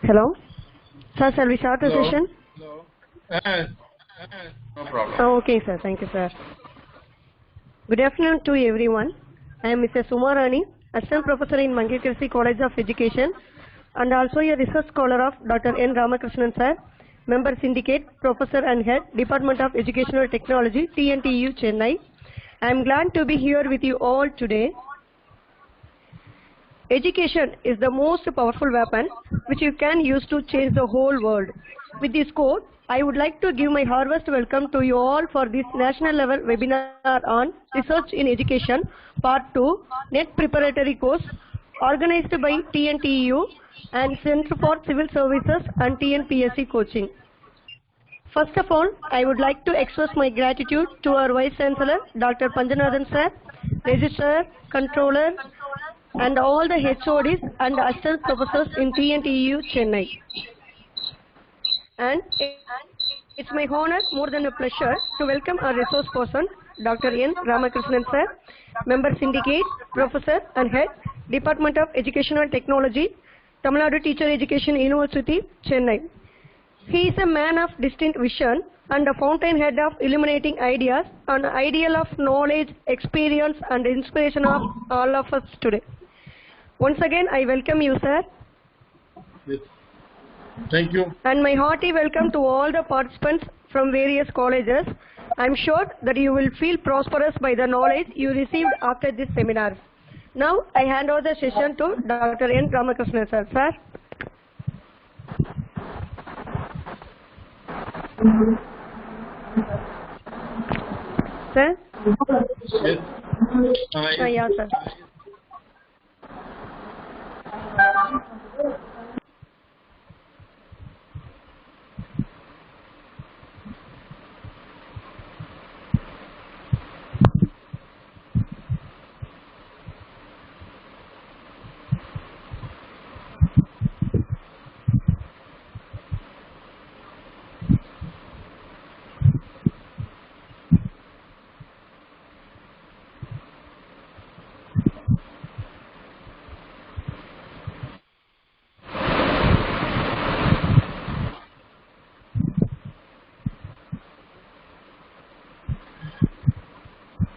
Hello? Sir, shall we start the session? Hello. No problem. Okay, sir. Thank you, sir. Good afternoon to everyone. I am Mr. Sumarani, Assistant Professor in TNPSC College of Education and also a research scholar of Dr.N.Ramakrishnan, sir, Member Syndicate, Professor and Head, Department of Educational Technology, TNTU, Chennai. I am glad to be here with you all today. Education is the most powerful weapon which you can use to change the whole world. With this quote, I would like to give my heartiest welcome to you all for this national level webinar on Research in Education Part 2 NET Preparatory course organized by TNTU and Center for Civil Services and TNPSC Coaching. First of all, I would like to express my gratitude to our Vice Chancellor, Dr. Panjanathan sir, Registrar, Controller, and all the HODs and assistant professors in TNTU, Chennai. And it's my honor, more than a pleasure, to welcome our resource person, Dr.N.Ramakrishnan sir, Member Syndicate, Professor and Head, Department of Educational Technology, Tamilnadu Teacher Education University, Chennai. He is a man of distinct vision and a fountainhead of illuminating ideas, an ideal of knowledge, experience and inspiration of all of us today. Once again, I welcome you, sir. Yes. Thank you. And my hearty welcome to all the participants from various colleges. I am sure that you will feel prosperous by the knowledge you received after this seminar. Now, I hand over the session to Dr. N. Ramakrishnan, sir. Sir. Sir? Yes. Yeah, sir.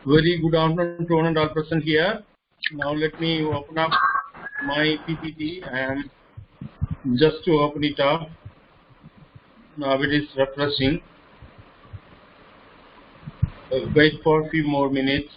Very good afternoon to one and all present here. Now let me open up my PPT. I am just to open it up. Now it is refreshing. Wait for a few more minutes.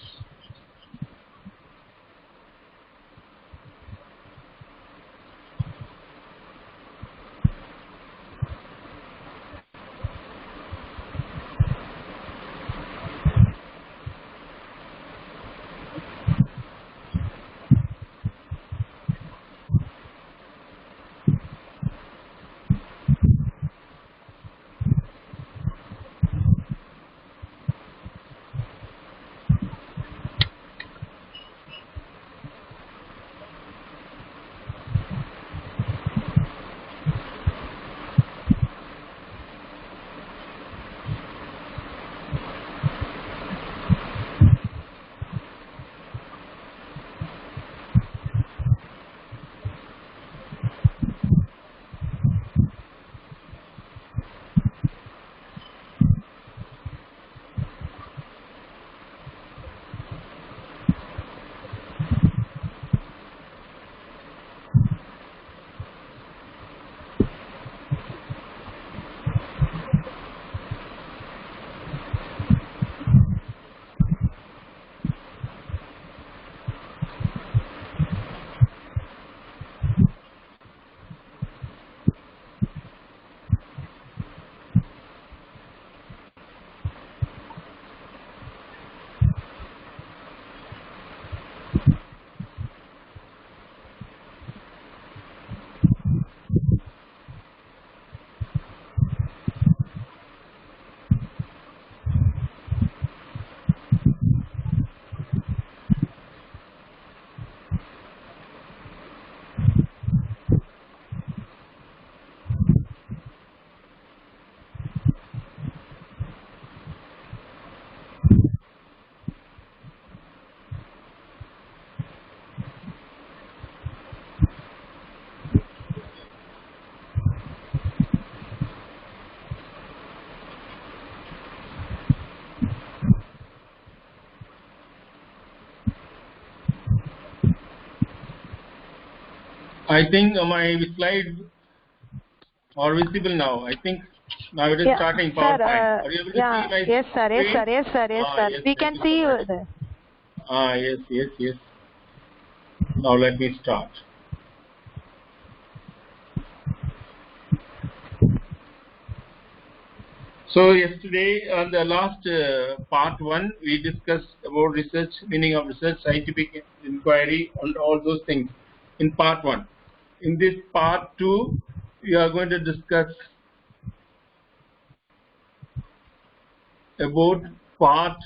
I think my slides are visible now. I think now it is starting PowerPoint. Sir, Are you able to see my yes, sir. Yes, screen? sir. Yes, sir. Yes, sir. Yes, We thank can you see so you much. there. Yes. Now let me start. So yesterday on the last part 1 we discussed about research, meaning of research, scientific inquiry and all those things in part 1. In this part 2 we are going to discuss about part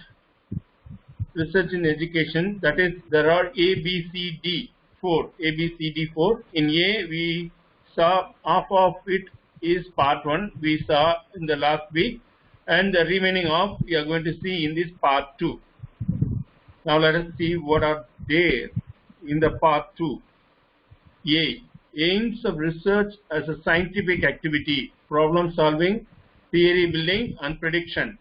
research in education, that is there are ABCD4. In A we saw half of it is part 1 we saw in the last week, and the remaining of we are going to see in this part 2. Now let us see what are there in the part 2. A. Aims of research as a scientific activity: problem solving, theory building and prediction.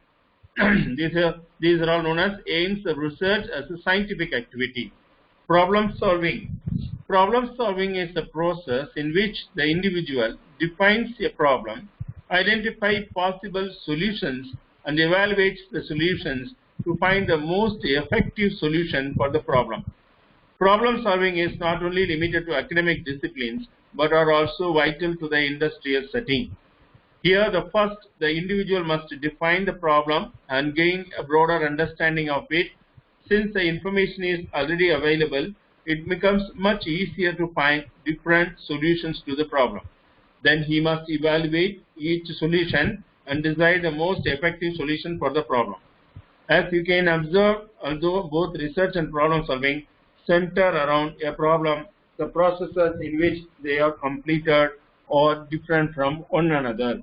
These are all known as aims of research as a scientific activity. Problem solving. Problem solving is a process in which the individual defines a problem, identifies possible solutions and evaluates the solutions to find the most effective solution for the problem. Problem solving is not only limited to academic disciplines but are also vital to the industrial setting. Here, the individual must define the problem and gain a broader understanding of it. Since the information is already available, it becomes much easier to find different solutions to the problem. Then he must evaluate each solution and decide the most effective solution for the problem. As you can observe, although both research and problem solving center around a problem, the processes in which they are completed are different from one another.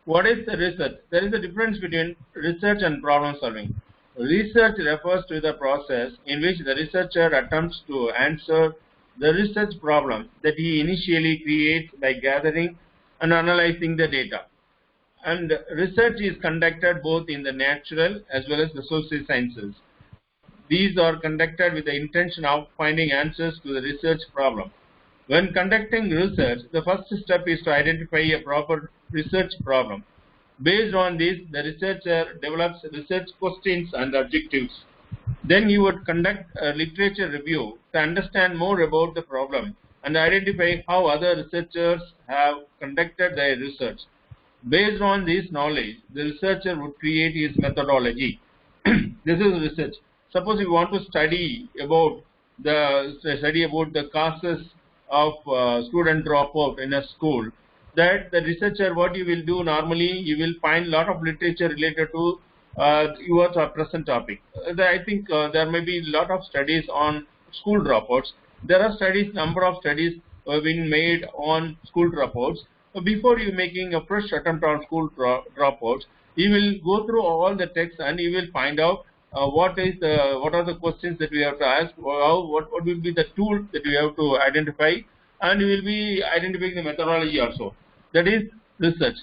What is the research? There is a difference between research and problem solving. Research refers to the process in which the researcher attempts to answer the research problem that he initially creates by gathering and analyzing the data. And research is conducted both in the natural as well as the social sciences. These are conducted with the intention of finding answers to the research problem. When conducting research, the first step is to identify a proper research problem. Based on this, the researcher develops research questions and objectives. Then he would conduct a literature review to understand more about the problem and identify how other researchers have conducted their research. Based on this knowledge, the researcher would create his methodology. This is research. Suppose you want to study about the causes of student dropout in a school, that the researcher, what you will do normally, you will find a lot of literature related to your present topic. I think there may be a lot of studies on school dropouts. There are number of studies have been made on school dropouts. Before you making a fresh attempt on school dropouts, you will go through all the texts and you will find out what are the questions that we have to ask, what will be the tool that we have to identify, and you will be identifying the methodology also. That is research.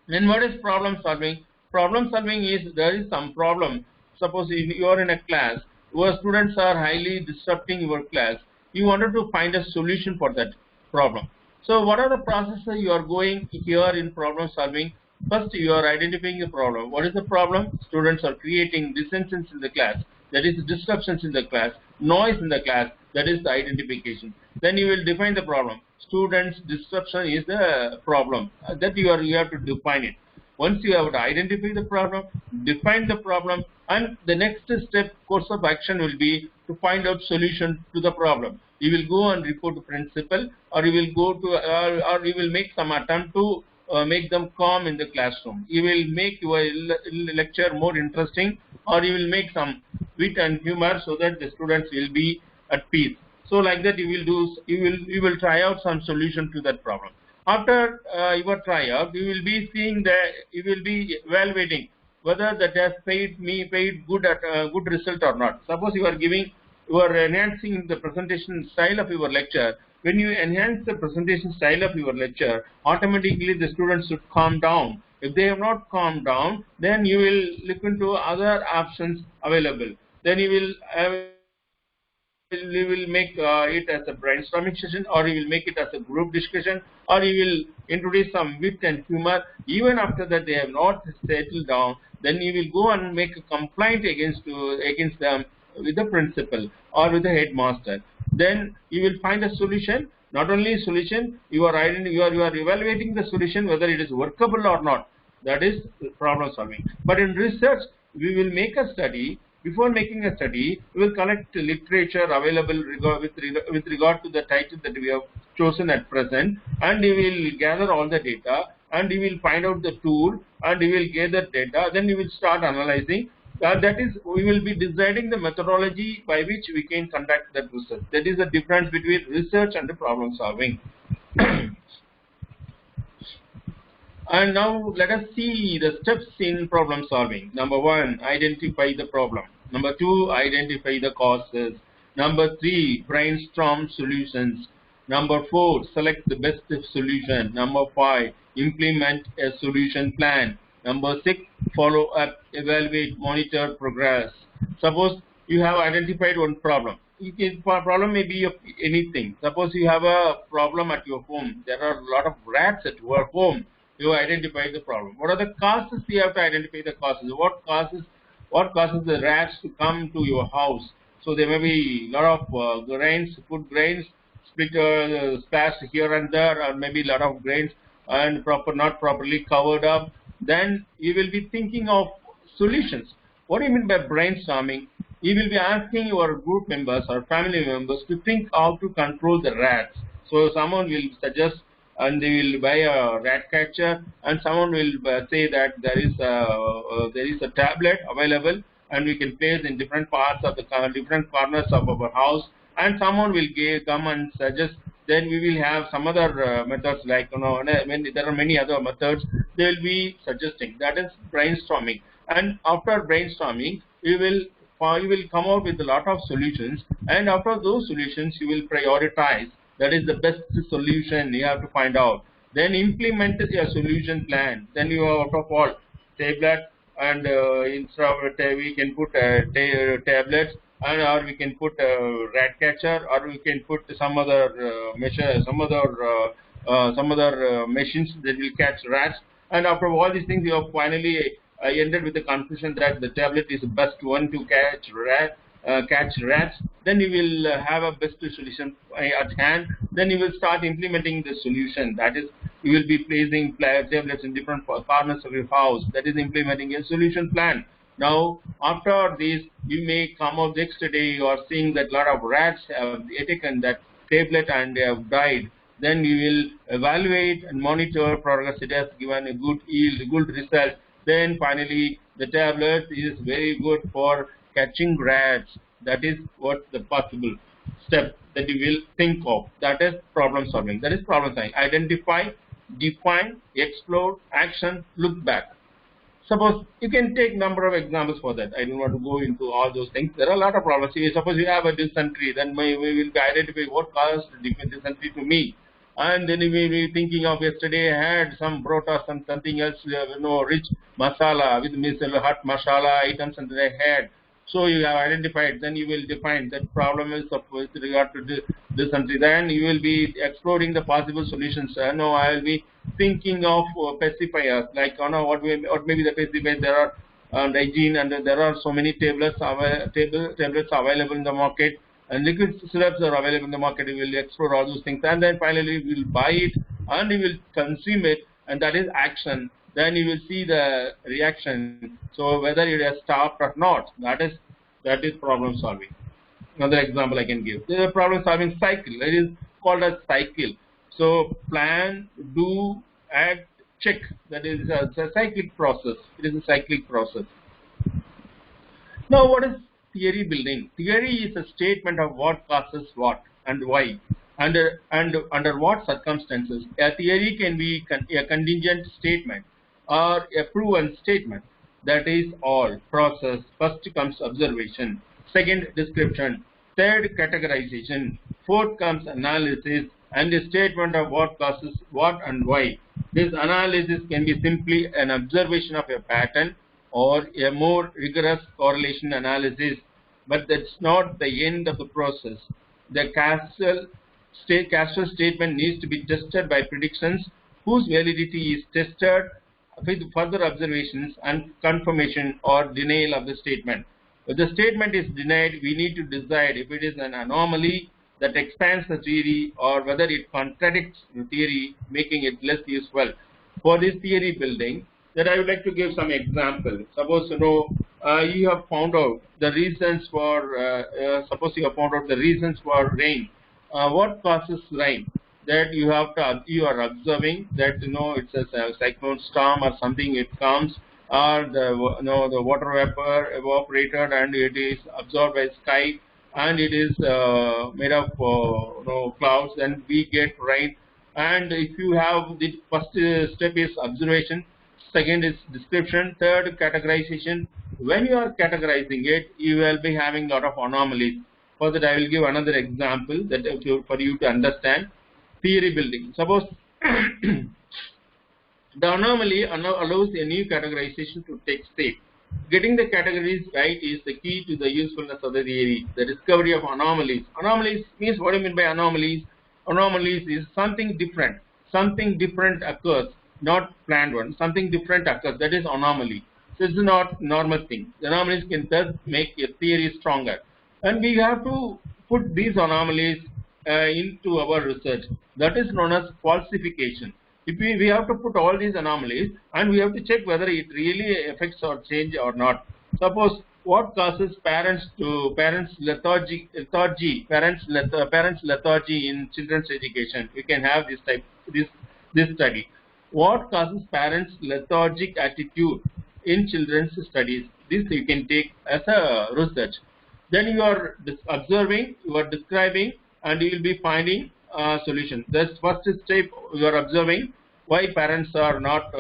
Then what is problem solving? Problem solving is there is some problem. Suppose you are in a class, your students are highly disrupting your class. You wanted to find a solution for that problem. So what are the processes you are going here in problem solving? First, you are identifying the problem. What is the problem? Students are creating dissensions in the class. That is disruptions in the class. Noise in the class. That is the identification. Then you will define the problem. Students' disruption is the problem. That you have to define it. Once you have to identify the problem, define the problem, and the next step, course of action will be to find out solution to the problem. You will go and report to principal, or you will go to, or you will make some attempt to make them calm in the classroom. You will make your lecture more interesting, or you will make some wit and humor so that the students will be at peace. So like that you will try out some solution to that problem. After your tryout, you will be evaluating whether that has paid good result or not. Suppose you are enhancing the presentation style of your lecture. When you enhance the presentation style of your lecture, automatically the students should calm down. If they have not calmed down, then you will look into other options available. Then you will you will make it as a brainstorming session, or you will make it as a group discussion, or you will introduce some wit and humor. Even after that they have not settled down, then you will go and make a complaint against them with the principal or with the headmaster. Then you will find a solution. Not only solution, you are evaluating the solution whether it is workable or not. That is problem solving. But in research, we will make a study. Before making a study, we will collect literature available with regard to the title that we have chosen at present, and we will gather all the data, and we will find out the tool, and we will gather data. Then we will start analyzing. That is, we will be deciding the methodology by which we can conduct that research. That is the difference between research and the problem solving. And now let us see the steps in problem solving. Number 1, identify the problem. Number 2, identify the causes. Number 3, brainstorm solutions. Number 4, select the best solution. Number 5, implement a solution plan. Number 6, follow up, evaluate, monitor progress. Suppose you have identified one problem. Problem may be of anything. Suppose you have a problem at your home. There are a lot of rats at your home. You identify the problem. What are the causes? You have to identify the causes. What causes the rats to come to your house? So there may be a lot of grains, food grains, splashed here and there, or maybe a lot of grains and not properly covered up. Then you will be thinking of solutions. What do you mean by brainstorming? You will be asking your group members or family members to think how to control the rats. So someone will suggest, and they will buy a rat catcher, and someone will say that there is a tablet available, and we can place in different parts of the different corners of our house, and someone will come and suggest. Then we will have some other methods, like when there are many other methods they will be suggesting. That is brainstorming. And after brainstorming, you will come out with a lot of solutions, and after those solutions you will prioritize. That is the best solution you have to find out. Then implement your solution plan. Then you have, out of all, tablet, and instead of we can put tablets, and or we can put a rat catcher, or we can put some other machines that will catch rats. And after all these things, you have finally ended with the conclusion that the tablet is the best one to catch rats. Then you will have a best solution at hand. Then you will start implementing the solution. That is, you will be placing tablets in different corners of your house. That is implementing a solution plan. Now, after this, you may come out next day, you are seeing that a lot of rats have taken that tablet and they have died. Then you will evaluate and monitor progress. It has given a good yield, a good result. Then finally, the tablet is very good for catching rats. That is what the possible step that you will think of. That is problem solving. That is problem solving. Identify, define, explore, action, look back. Suppose you can take number of examples for that. I don't want to go into all those things. There are a lot of problems. Suppose you have a dysentery, then we will identify what caused dysentery to me. And then we will be thinking of, yesterday I had some brota, something else, rich masala with hot masala items, and I had. So you have identified. Then you will define that problem is with regard to dysentery. Then you will be exploring the possible solutions. I will be thinking of pacifiers, like what may be the pacifiers. There are hygiene, and there are so many tablets available in the market, and liquid syrups are available in the market. You will explore all those things, and then finally you will buy it and you will consume it, and that is action. Then you will see the reaction. So whether it has stopped or not, that is problem solving. Another example I can give. There is a problem solving cycle. It is called a cycle. So plan, do, act, check. That is a cyclic process. It is a cyclic process. Now, what is theory building? Theory is a statement of what causes what and why, under what circumstances. A theory can be a contingent statement or a proven statement. That is all. Process. First comes observation. Second, description. Third, categorization. Fourth comes analysis and a statement of what causes what and why. This analysis can be simply an observation of a pattern or a more rigorous correlation analysis. but that's not the end of the process. The causal statement needs to be tested by predictions whose validity is tested with further observations and confirmation or denial of the statement. If the statement is denied, we need to decide if it is an anomaly that expands the theory or whether it contradicts the theory, making it less useful. For this theory building, that I would like to give some example. Suppose you have found out the reasons for rain. What causes rain? That you are observing that it's a cyclone storm or something. It comes, or the water vapor evaporated and it is absorbed by sky, and it is made of clouds, and we get rain. And if you have the first step is observation, second is description, third categorization. When you are categorizing it, you will be having a lot of anomalies. For that, I will give another example that for you to understand. Theory building. Suppose the anomaly allows a new categorization to take shape. Getting the categories right is the key to the usefulness of the theory. The discovery of anomalies. Anomalies means, what do you mean by anomalies? Anomalies is something different. Something different occurs, not planned one. Something different occurs. That is anomaly. So it's not normal thing. The anomalies can thus make a theory stronger. And we have to put these anomalies into our research. That is known as falsification. If we have to put all these anomalies and we have to check whether it really affects or change or not. Suppose what causes parents lethargy in children's education? We can have this study. What causes parents lethargic attitude in children's studies? This you can take as a research. Then you are observing, you are describing, and you will be finding a solution. The first step, you are observing why parents are not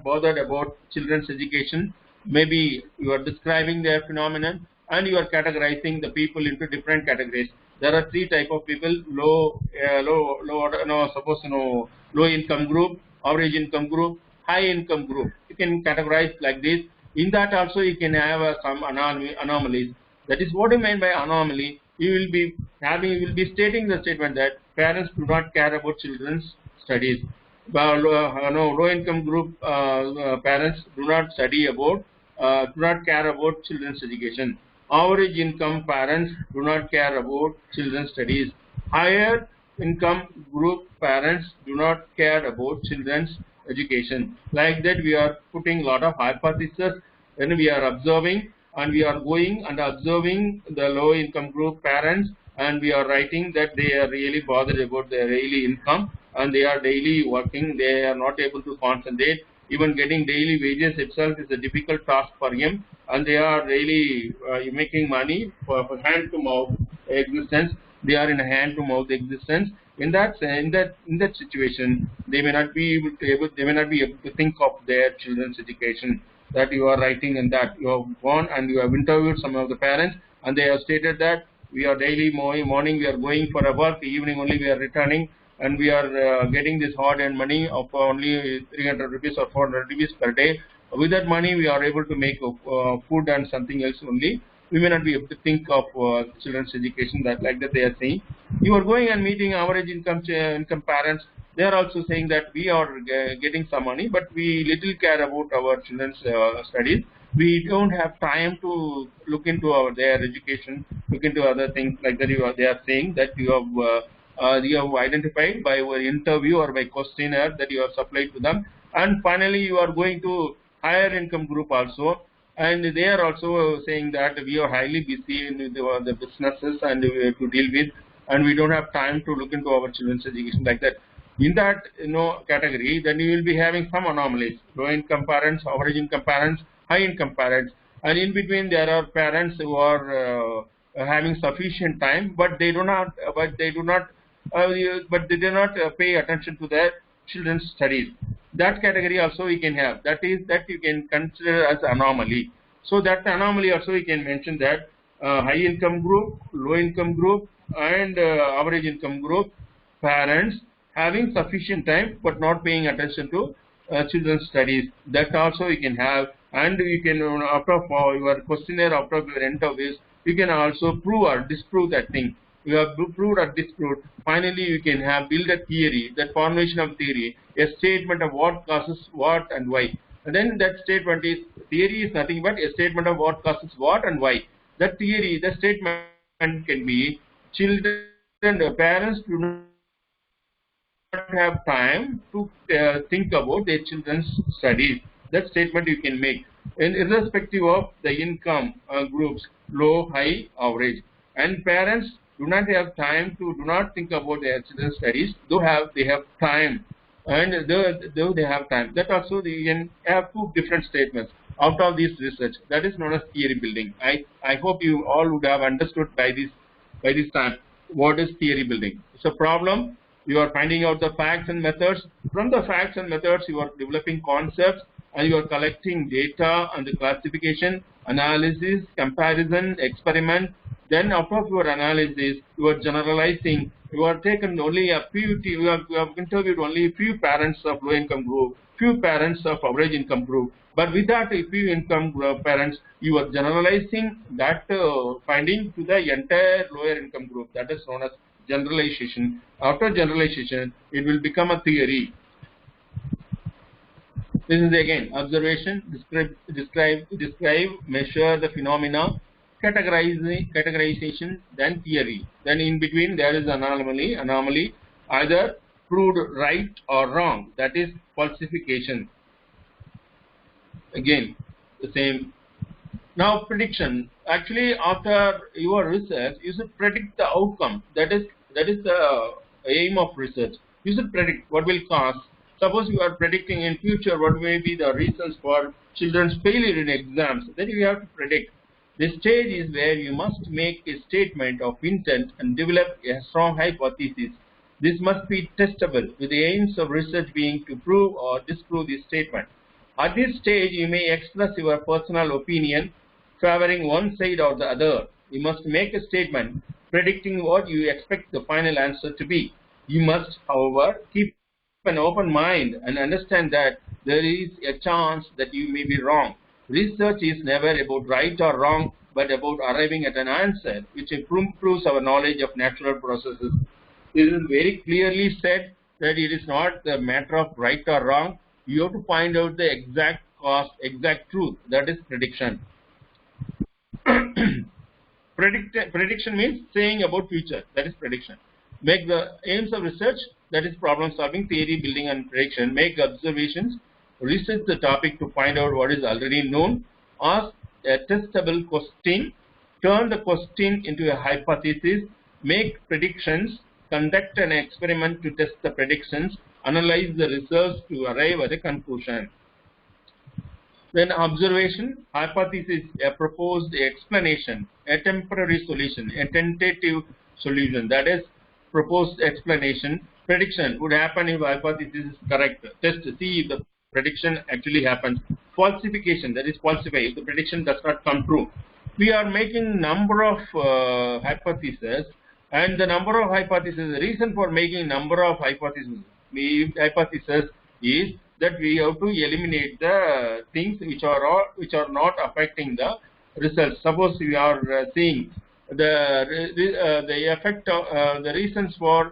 bothered about children's education. Maybe you are describing their phenomenon, and you are categorizing the people into different categories. There are three types of people: low income group, average income group, high income group. You can categorize like this. In that also you can have some anomalies. That is what I mean by anomaly. You will be stating the statement that parents do not care about children's studies. Low income group parents do not care about children's education. Average income parents do not care about children's studies. Higher income group parents do not care about children's education. Like that, we are putting a lot of hypotheses. Then we are observing, and we are going and observing the low income group parents, and we are writing that they are really bothered about their daily income, and they are daily working. They are not able to concentrate. Even getting daily wages itself is a difficult task for him, and they are really making money for hand to mouth existence. They are in a hand to mouth existence. In that situation, they may not be able to think of their children's education. That you are writing, and that you have gone and you have interviewed some of the parents, and they have stated that we are daily morning we are going for a work, evening only we are returning, and we are getting this hard-earned money of only 300 rupees or 400 rupees per day. With that money, we are able to make food and something else only. We may not be able to think of children's education like that they are saying. You are going and meeting average income parents. They are also saying that we are getting some money, but we little care about our children's studies. We don't have time to look into their education, look into other things like that. They are saying that you have identified by your interview or by questionnaire that you have supplied to them. And finally, you are going to higher income group also. And they are also saying that we are highly busy in the businesses and we have to deal with, and we don't have time to look into our children's education like that. In that category, then you will be having some anomalies: low income parents, average income parents, high income parents, and in between there are parents who are having sufficient time, but they do not pay attention to their children's studies. That category also we can have. That you can consider as anomaly. So that anomaly also we can mention that high income group, low income group, and average income group parents having sufficient time but not paying attention to children's studies. That also we can have, and you can after your questionnaire, after your interviews, You can also prove or disprove that thing. You have proved or disproved. Finally, you can have build a theory, that formation of theory, a statement of what causes what and why. And then that statement is, theory is nothing but a statement of what causes what and why. That theory, the statement can be, children, parents do not have time to think about their children's studies. That statement you can make, and irrespective of the income groups, low, high, average. And parents do not have time to do not think about their children's studies. They have time, and though they have time. That also they can have two different statements out of this research. That is known as theory building. I hope you all would have understood by this time what is theory building. It's a problem. You are finding out the facts and methods. From the facts and methods, you are developing concepts, and you are collecting data and the classification, analysis, comparison, experiment. Then out of your analysis, you are generalizing. You are taken only a few. You have interviewed only a few parents of low income group, few parents of average income group. But without a few income parents, you are generalizing that finding to the entire lower income group. That is known as generalization. After generalization, it will become a theory. This is again observation, describe, measure the phenomena, categorization, then theory. Then in between there is anomaly, either proved right or wrong. That is falsification. Again, the same. Now prediction. Actually, after your research, you should predict the outcome. That is the aim of research. You should predict what will cause. Suppose you are predicting in future what may be the reasons for children's failure in exams. Then you have to predict. This stage is where you must make a statement of intent and develop a strong hypothesis. This must be testable, with the aims of research being to prove or disprove this statement. At this stage, you may express your personal opinion favoring one side or the other. You must make a statement predicting what you expect the final answer to be. You must, however, keep an open mind and understand that there is a chance that you may be wrong. Research is never about right or wrong, but about arriving at an answer which improves our knowledge of natural processes. It is very clearly said that it is not the matter of right or wrong. You have to find out the exact cause, exact truth. That is prediction. Prediction means saying about future. That is prediction. Make the aims of research. That is problem solving, theory building, and prediction. Make observations. Research the topic to find out what is already known. Ask a testable question. Turn the question into a hypothesis. Make predictions. Conduct an experiment to test the predictions. Analyze the results to arrive at a conclusion. Then observation, hypothesis, a proposed explanation, a temporary solution, a tentative solution. That is proposed explanation. Prediction would happen if hypothesis is correct. Test to see if the prediction actually happens. Falsification, that is falsify if the prediction does not come true. We are making number of hypotheses, and the number of hypotheses, the reason for making number of hypotheses is that we have to eliminate the things which are not affecting the results. Suppose we are seeing the effect of the reasons for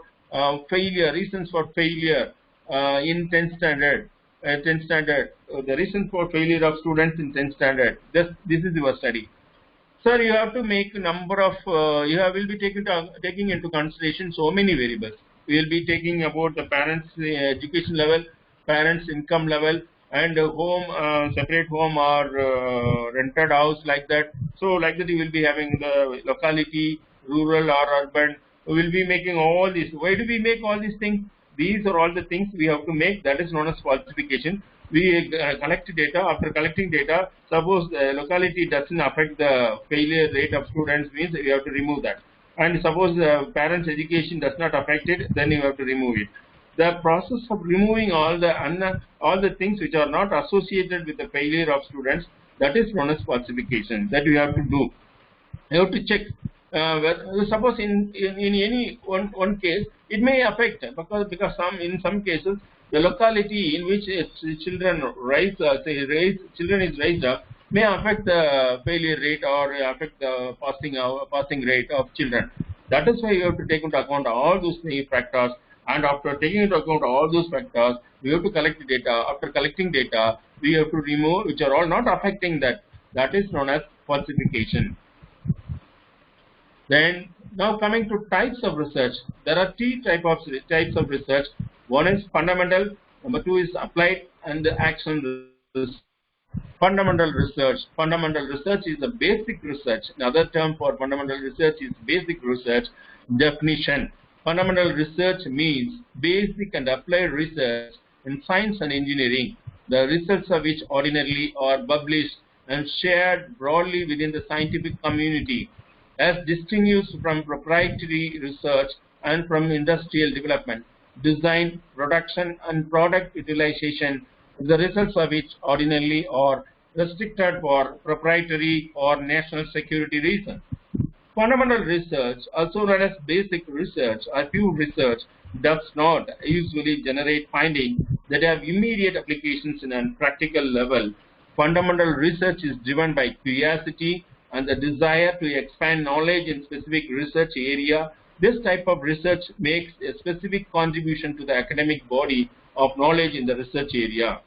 failure in 10th standard. The reason for failure of students in 10th standard. This is your study. Sir, you have to make a number of, will be taking into consideration so many variables. We will be taking about the parents' education level, parents' income level, and home, separate home or rented house, like that. So like that you will be having the locality, rural or urban. We will be making all these. Why do we make all these things? These are all the things we have to make. That is known as falsification. We collect data. After collecting data, suppose the locality doesn't affect the failure rate of students, means we have to remove that. And suppose the parents' education does not affect it, then you have to remove it. The process of removing all the things which are not associated with the failure of students, that is known as falsification. That you have to do. You have to check. Suppose in any one case, it may affect because in some cases the locality in which children is raised up may affect the failure rate or affect the passing rate of children. That is why you have to take into account all those three factors, and after taking into account all those factors, we have to collect data. After collecting data, we have to remove which are all not affecting that. That is known as falsification. Then now coming to types of research, there are three types of research. One is fundamental, number two is applied, and the action research. Fundamental research. Fundamental research is the basic research. Another term for fundamental research is basic research. Definition. Fundamental research means basic and applied research in science and engineering, the results of which ordinarily are published and shared broadly within the scientific community, as distinguished from proprietary research and from industrial development, design, production, and product utilization, the results of which ordinarily are restricted for proprietary or national security reasons. Fundamental research, also known as basic research or pure research, does not usually generate findings that have immediate applications in a practical level. Fundamental research is driven by curiosity and the desire to expand knowledge in specific research area. This type of research makes a specific contribution to the academic body of knowledge in the research area.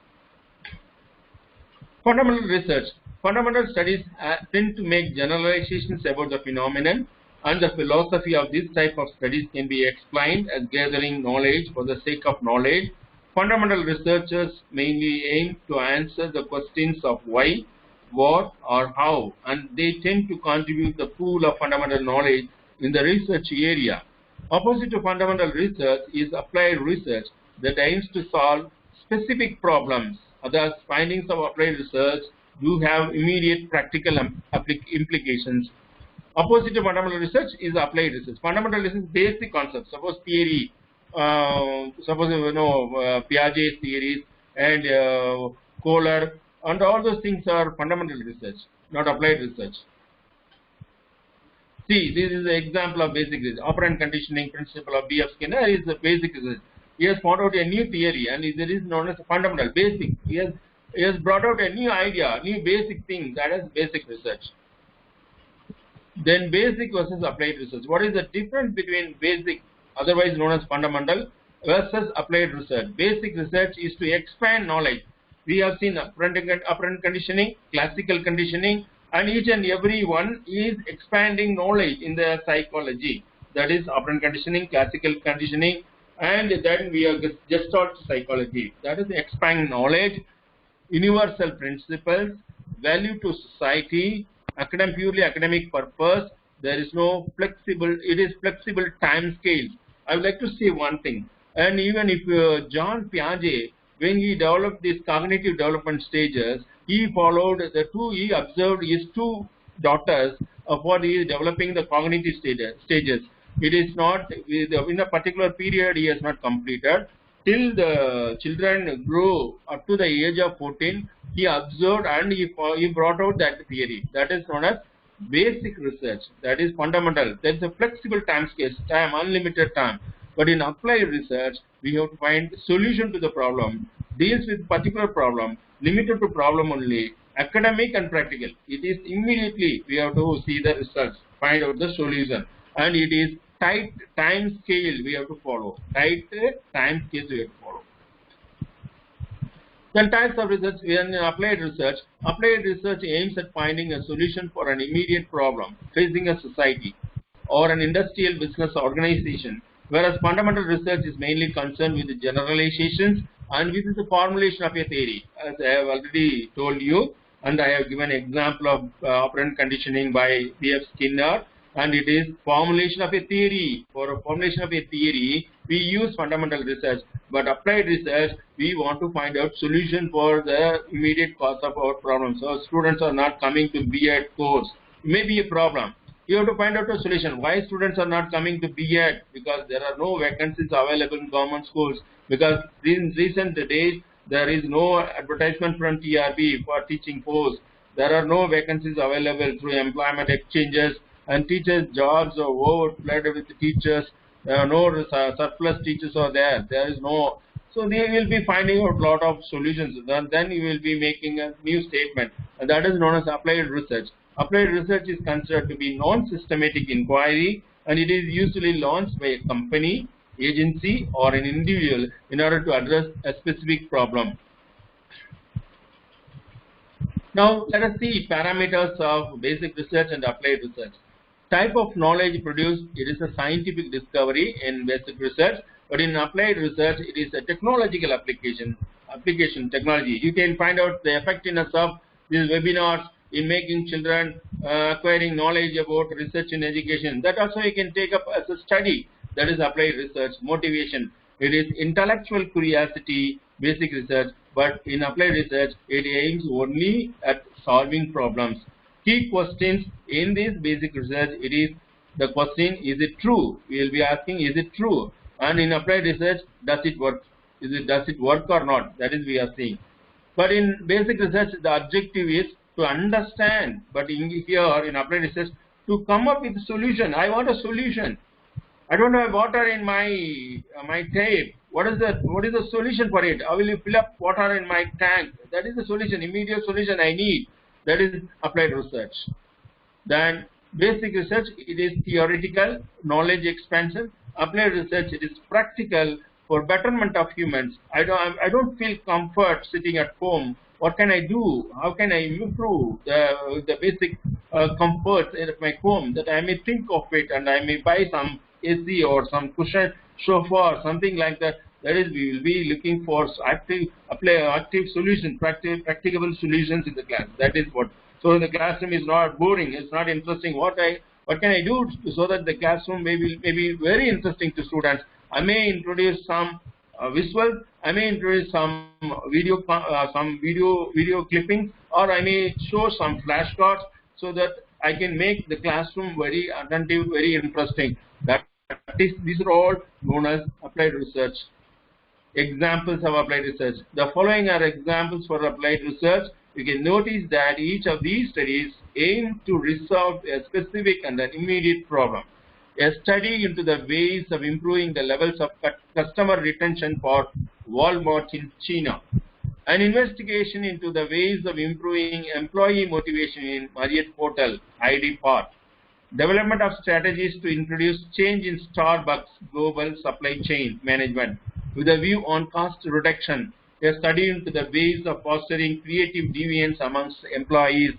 Fundamental research. Fundamental studies tend to make generalizations about the phenomenon, and the philosophy of this type of studies can be explained as gathering knowledge for the sake of knowledge. Fundamental researchers mainly aim to answer the questions of why, what, or how, and they tend to contribute the pool of fundamental knowledge in the research area. Opposite to fundamental research is applied research that aims to solve specific problems. Thus, findings of applied research do have immediate practical implications. Opposite to fundamental research is applied research. Fundamental research is basic concepts. Suppose theory, Piaget's theories and Kohler, and all those things are fundamental research, not applied research. See, this is an example of basic research. Operant conditioning principle of B.F. Skinner is a basic research. He has found out a new theory, and there is known as fundamental, basic. He has brought out a new idea, new basic thing, that is basic research. Then basic versus applied research. What is the difference between basic, otherwise known as fundamental, versus applied research? Basic research is to expand knowledge. We have seen operant conditioning, classical conditioning, and each and every one is expanding knowledge in the psychology. That is operant conditioning, classical conditioning, and then we have Gestalt psychology. That is expand knowledge, universal principles, value to society, purely academic purpose. There is no flexible, it is flexible time scales. I would like to say one thing, and even if John Piaget, when he developed these cognitive development stages, he observed his two daughters for developing the cognitive stages. It is not, in a particular period he has not completed. Till the children grow up to the age of 14, he observed and he brought out that theory. That is known as basic research. That is fundamental. There is a flexible time scale, unlimited time. But in applied research, we have to find solution to the problem, deals with particular problem, limited to problem only, academic and practical. It is immediately we have to see the results, find out the solution, and it is tight time scale we have to follow. Tight time scale we have to follow. Then types of research. In applied research aims at finding a solution for an immediate problem facing a society or an industrial business organization, whereas fundamental research is mainly concerned with the generalizations and with the formulation of a theory. As I have already told you, and I have given an example of operant conditioning by B.F. Skinner, and it is formulation of a theory. For a formulation of a theory, we use fundamental research, but applied research, we want to find out solution for the immediate cause of our problem. So students are not coming to B.Ed course. It may be a problem. You have to find out a solution. Why students are not coming to B.Ed? Because there are no vacancies available in government schools. Because in recent days, there is no advertisement from TRB for teaching posts. There are no vacancies available through employment exchanges, and teachers' jobs are overflooded with teachers. There are no surplus teachers are there. There is no So they will be finding out a lot of solutions. Then you will be making a new statement, and that is known as applied research. Applied research is considered to be non-systematic inquiry, and it is usually launched by a company, agency, or an individual in order to address a specific problem. Now let us see parameters of basic research and applied research. Type of knowledge produced, it is a scientific discovery in basic research, but in applied research it is a technological application technology. You can find out the effectiveness of these webinars in making children acquiring knowledge about research in education. That also you can take up as a study. That is applied research. Motivation, it is intellectual curiosity, basic research, but in applied research it aims only at solving problems. Key questions in this basic research, it is the question, is it true? We will be asking, is it true? And in applied research, does it work? Does it work or not? That is we are seeing. But in basic research, the objective is to understand. But here in applied research, to come up with a solution. I want a solution. I don't have water in my tape. What is the solution for it? How will you fill up water in my tank? That is the solution, immediate solution I need. That is applied research. Then basic research, it is theoretical, knowledge expansion. Applied research, it is practical for betterment of humans. I don't feel comfort sitting at home. What can I do? How can I improve the basic comfort in my home, that I may think of it and I may buy some AC or some cushion sofa or something like that. That is, we will be looking for active solutions, practicable solutions in the class. That is what. So the classroom is not boring. It's not interesting. What can I do so that the classroom may be very interesting to students? I may introduce some visuals. I may introduce some video clippings, or I may show some flashcards so that I can make the classroom very attentive, very interesting. These are all known as applied research. Examples of applied research. The following are examples for applied research. You can notice that each of these studies aim to resolve a specific and an immediate problem. A study into the ways of improving the levels of customer retention for Walmart in China. An investigation into the ways of improving employee motivation in Marriott Hotel, ID Park. Development of strategies to introduce change in Starbucks global supply chain management with a view on cost reduction. A study into the ways of fostering creative deviance amongst employees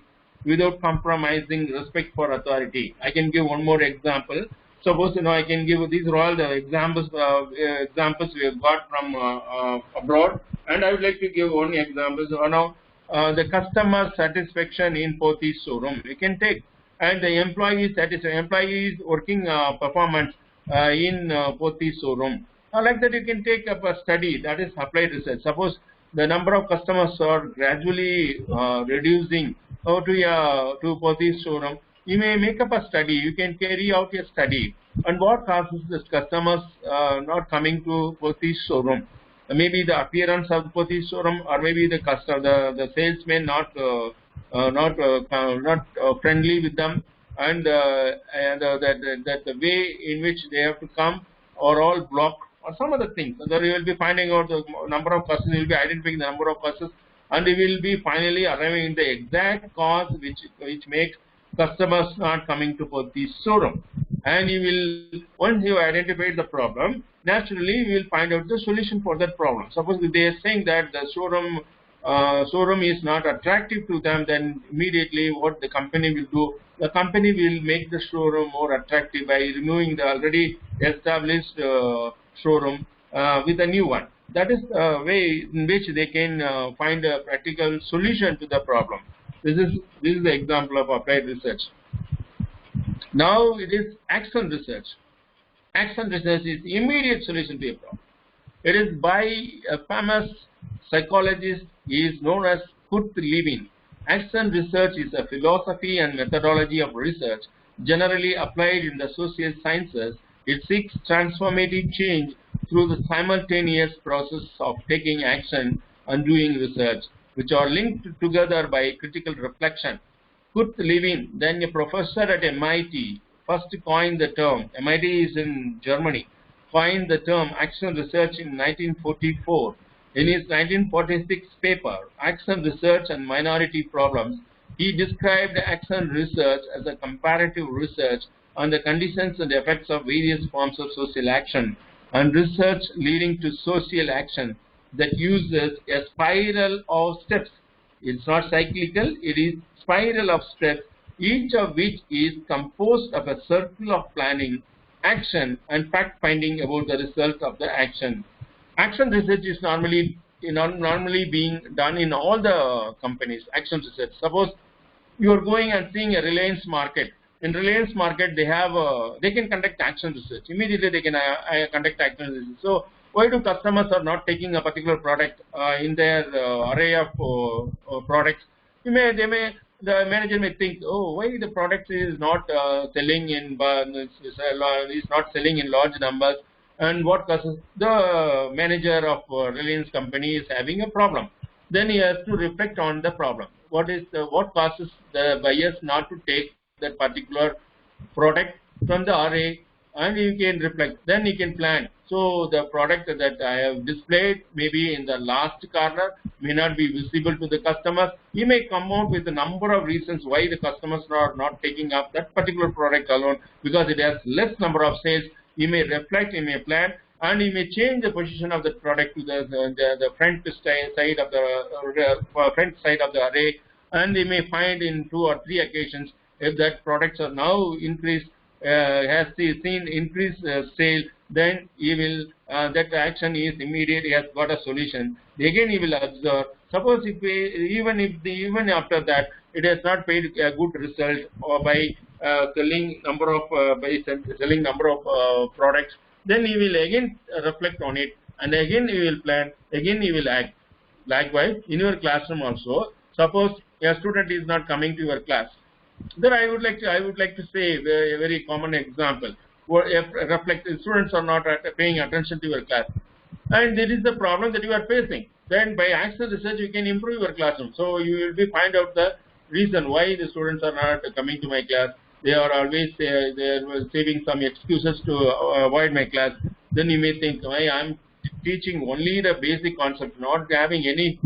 without compromising respect for authority. I can give one more example. Suppose I can give, these are all the examples we have got from abroad, and I would like to give one example. So now the customer satisfaction in Pothys showroom we can take, and the employees working performance in Pothys showroom. Like that, you can take up a study, that is applied research. Suppose the number of customers are gradually reducing to Pothys showroom. You may make up a study. You can carry out a study and what causes the customers not coming to Pothys showroom. Maybe the appearance of the Pothys showroom, or maybe the the salesman not friendly with them, and that the way in which they have to come are all blocked, or some other things. So there you will be finding out the number of causes. You will be identifying the number of causes, and you will be finally arriving in the exact cause which makes customers not coming to Pothys showroom. And you will, once you identified the problem, naturally you will find out the solution for that problem. Suppose if they are saying that the showroom is not attractive to them, then immediately what the company will do, the company will make the showroom more attractive by removing the already established showroom with a new one. That is the way in which they can find a practical solution to the problem. This is the example of applied research. Now it is action research. Action research is immediate solution to a problem. It is by a famous psychologist. He is known as Kurt Lewin. Action research is a philosophy and methodology of research generally applied in the social sciences. It seeks transformative change through the simultaneous process of taking action and doing research, which are linked together by critical reflection. Kurt Lewin, then a professor at MIT, first coined the term. MIT is in Germany. coined the term action research in 1944. In his 1946 paper, Action Research and Minority Problems, he described action research as a comparative research on the conditions and effects of various forms of social action, and research leading to social action that uses a spiral of steps. It's not cyclical, it is spiral of steps, each of which is composed of a circle of planning, action, and fact-finding about the result of the action. Action research is normally being done in all the companies. Action research. Suppose you are going and seeing a Reliance market. In Reliance market, they can conduct action research. Immediately they can conduct action research. So why do customers are not taking a particular product in their array of products? The manager may think, oh, why the product is not selling in large numbers, and what causes the manager of Reliance company is having a problem. Then he has to reflect on the problem. What causes the buyers not to take that particular product from the array, and you can reflect. Then you can plan. So the product that I have displayed maybe in the last corner may not be visible to the customers. You may come out with a number of reasons why the customers are not taking up that particular product alone, because it has less number of sales. You may reflect, you may plan, and you may change the position of the product to the front side of the array, and you may find in 2 or 3 occasions if that products are now increased, has seen increased sale, then he will that action is immediate. He has got a solution. Again, he will observe. Suppose even after that it has not paid a good result, or by selling number of products, then he will again reflect on it, and again he will plan. Again he will act. Likewise, in your classroom also, suppose a student is not coming to your class. Then I would like to say a very common example. Reflect, students are not paying attention to your class, and there is the problem that you are facing. Then by action research you can improve your classroom. So you will find out the reason why the students are not coming to my class. They are always they are saving some excuses to avoid my class. Then you may think, I am teaching only the basic concept, not having any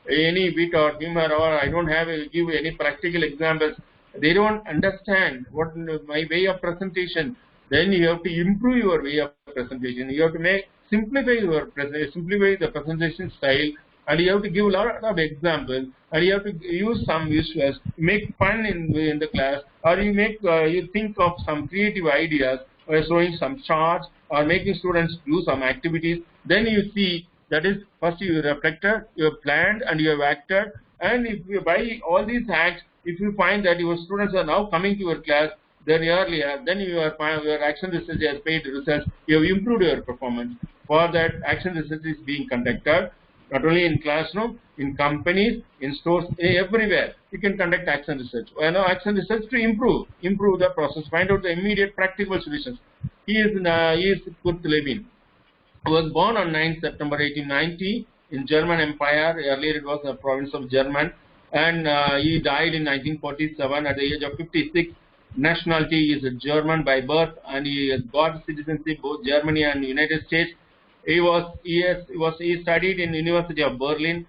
bit or humor, or I don't give any practical examples. They don't understand what my way of presentation. Then you have to improve your way of presentation. You have to simplify the presentation style, and you have to give a lot of examples, and you have to use some visuals, make fun in the class, or you think of some creative ideas, or showing some charts, or making students do some activities. Then you see, that is, first you reflected, you have planned, and you have acted. And if you by all these acts, if you find that your students are now coming to your class then your action research has paid results. You have improved your performance. For that, action research is being conducted not only in classroom, in companies, in stores, everywhere. You can conduct action research. Action research to improve the process, find out the immediate practical solutions. He is Kurt Lewin. He was born on 9th September 1890 in German Empire. Earlier it was a province of German, and he died in 1947 at the age of 56. Nationality is a German by birth, and he has got citizenship both Germany and United States. He studied in University of Berlin.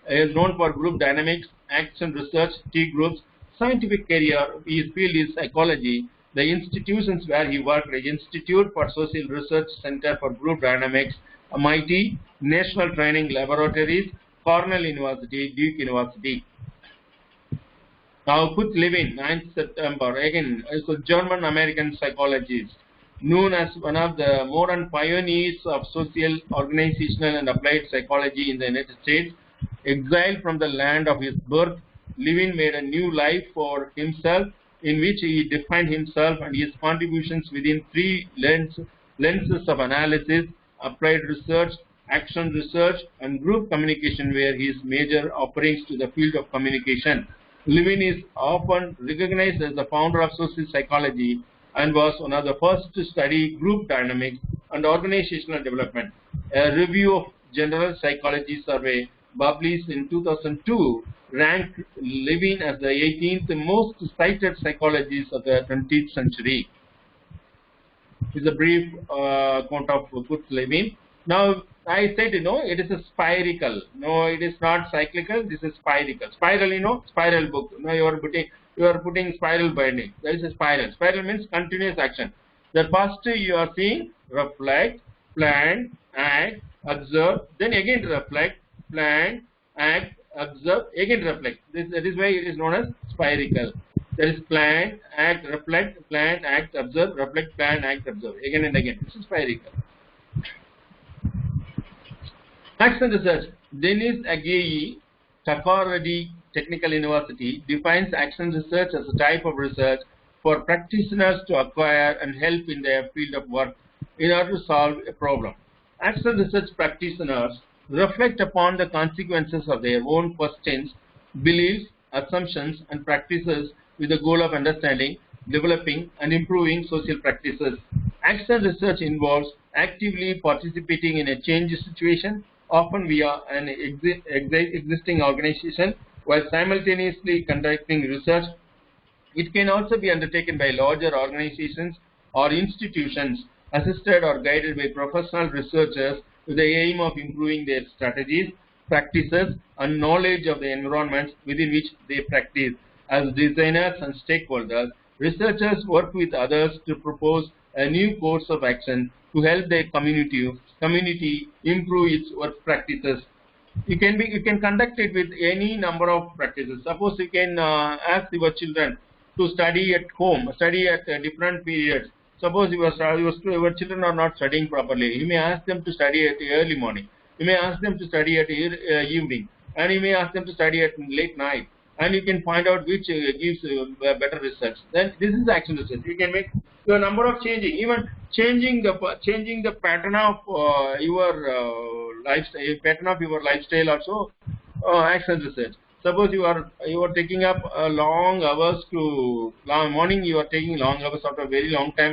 He is known for group dynamics, action research, T groups, scientific career. His field is psychology. The institutions where he worked: the Institute for Social Research, Center for Group Dynamics, MIT, National Training Laboratories, Cornell University, Duke University. Now, Kurt Lewin, 9th September, again, is a German-American psychologist, known as one of the modern pioneers of social, organizational, and applied psychology in the United States. Exiled from the land of his birth, Lewin made a new life for himself, in which he defined himself and his contributions within 3 lenses of analysis: applied research, action research, and group communication were his major offerings to the field of communication. Lewin is often recognized as the founder of social psychology and was one of the first to study group dynamics and organizational development. A review of general psychology survey published in 2002 ranked Lewin as the 18th most cited psychologist of the 20th century. is a brief account of Kurz-Lewin. Now, I said, it is a spherical. No, it is not cyclical. This is spherical. Spiral, spiral book. No, you are putting spiral binding. That is a spiral. Spiral means continuous action. The first you are seeing reflect, plan, act, observe, then again reflect, plan, act, observe, again reflect. That is why it is known as spherical. There is plan, act, reflect, plan, act, observe, reflect, plan, act, observe, again and again. This is spherical. Action research. Dennis Agei, Takoradi Technical University, defines action research as a type of research for practitioners to acquire and help in their field of work in order to solve a problem. Action research practitioners reflect upon the consequences of their own questions, beliefs, assumptions, and practices with the goal of understanding, developing, and improving social practices. Action research involves actively participating in a change situation, often via an existing organization, while simultaneously conducting research. It can also be undertaken by larger organizations or institutions, assisted or guided by professional researchers with the aim of improving their strategies, practices, and knowledge of the environments within which they practice. As designers and stakeholders, researchers work with others to propose a new course of action to help their community improve its work practices. You can conduct it with any number of practices. Suppose you can ask your children to study at home, study at different periods. Suppose your children are not studying properly, you may ask them to study at early morning. You may ask them to study at evening, and you may ask them to study at late night. And you can find out which gives better results. Then this is action research. You can make the number of changing, even changing the pattern of your lifestyle also action research. Suppose you are taking up long hours morning. You are taking long hours after a very long time.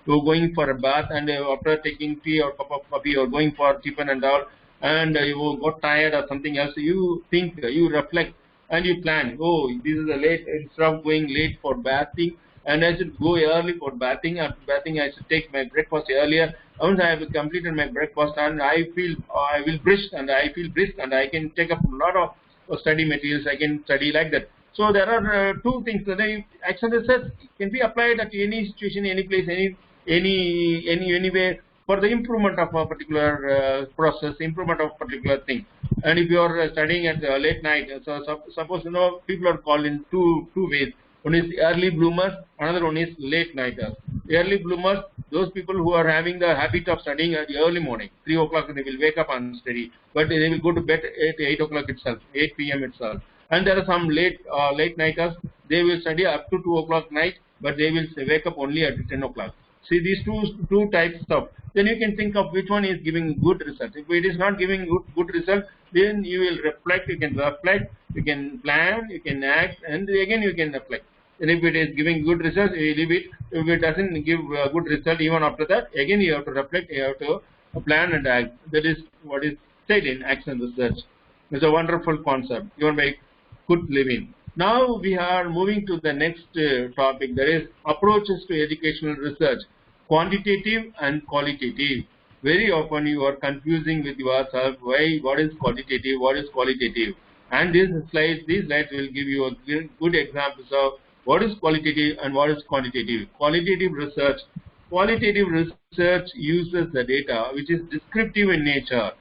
You are going for a bath, and after taking tea or cup of coffee, you are going for tiffin and all, and you got tired or something else. You think, you reflect, and you plan. Oh, this is a late. Instead of going late for bathing, and I should go early for bathing. After bathing, I should take my breakfast earlier. Once I have completed my breakfast, and I will brisk, and I feel brisk, and I can take up a lot of study materials. I can study like that. So there are two things. Action research can be applied at any situation, any place, anywhere, for the improvement of a particular process, improvement of a particular thing. And if you are studying at late night, so suppose people are called in two ways. One is early bloomers, another one is late nighters. Early bloomers, those people who are having the habit of studying at the early morning, 3 o'clock they will wake up and study, but they will go to bed at 8 o'clock itself, 8 p.m. itself. And there are some late nighters, they will study up to 2 o'clock night, but they will wake up only at 10 o'clock. See these two types of. Then you can think of which one is giving good result. If it is not giving good result, then you will reflect. You can plan, you can act, and again you can reflect. And if it is giving good result, you leave it. If it doesn't give good result, even after that, again you have to reflect, you have to plan and act. That is what is said in action research. It's a wonderful concept given by Kurz-Lewin. Now we are moving to the next topic, that is approaches to educational research, quantitative and qualitative. Very often you are confusing with yourself what is quantitative, what is qualitative. And these slides will give you good examples of what is qualitative and what is quantitative. Qualitative research uses the data which is descriptive in nature.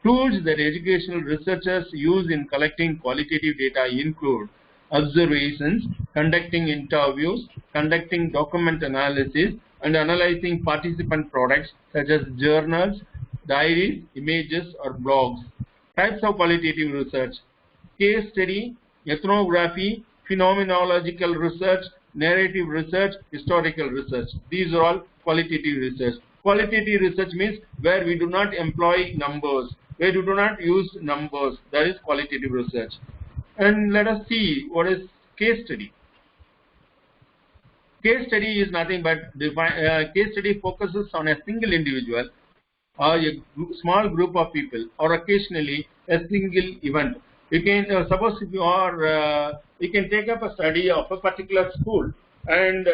Tools that educational researchers use in collecting qualitative data include observations, conducting interviews, conducting document analysis, and analyzing participant products such as journals, diaries, images, or blogs. Types of qualitative research: case study, ethnography, phenomenological research, narrative research, historical research. These are all qualitative research. Qualitative research means where we do not employ numbers, where we do not use numbers. That is qualitative research. And let us see what is case study. Case study is nothing but case study focuses on a single individual or a small group of people, or occasionally a single event. You can suppose if you are you can take up a study of a particular school, and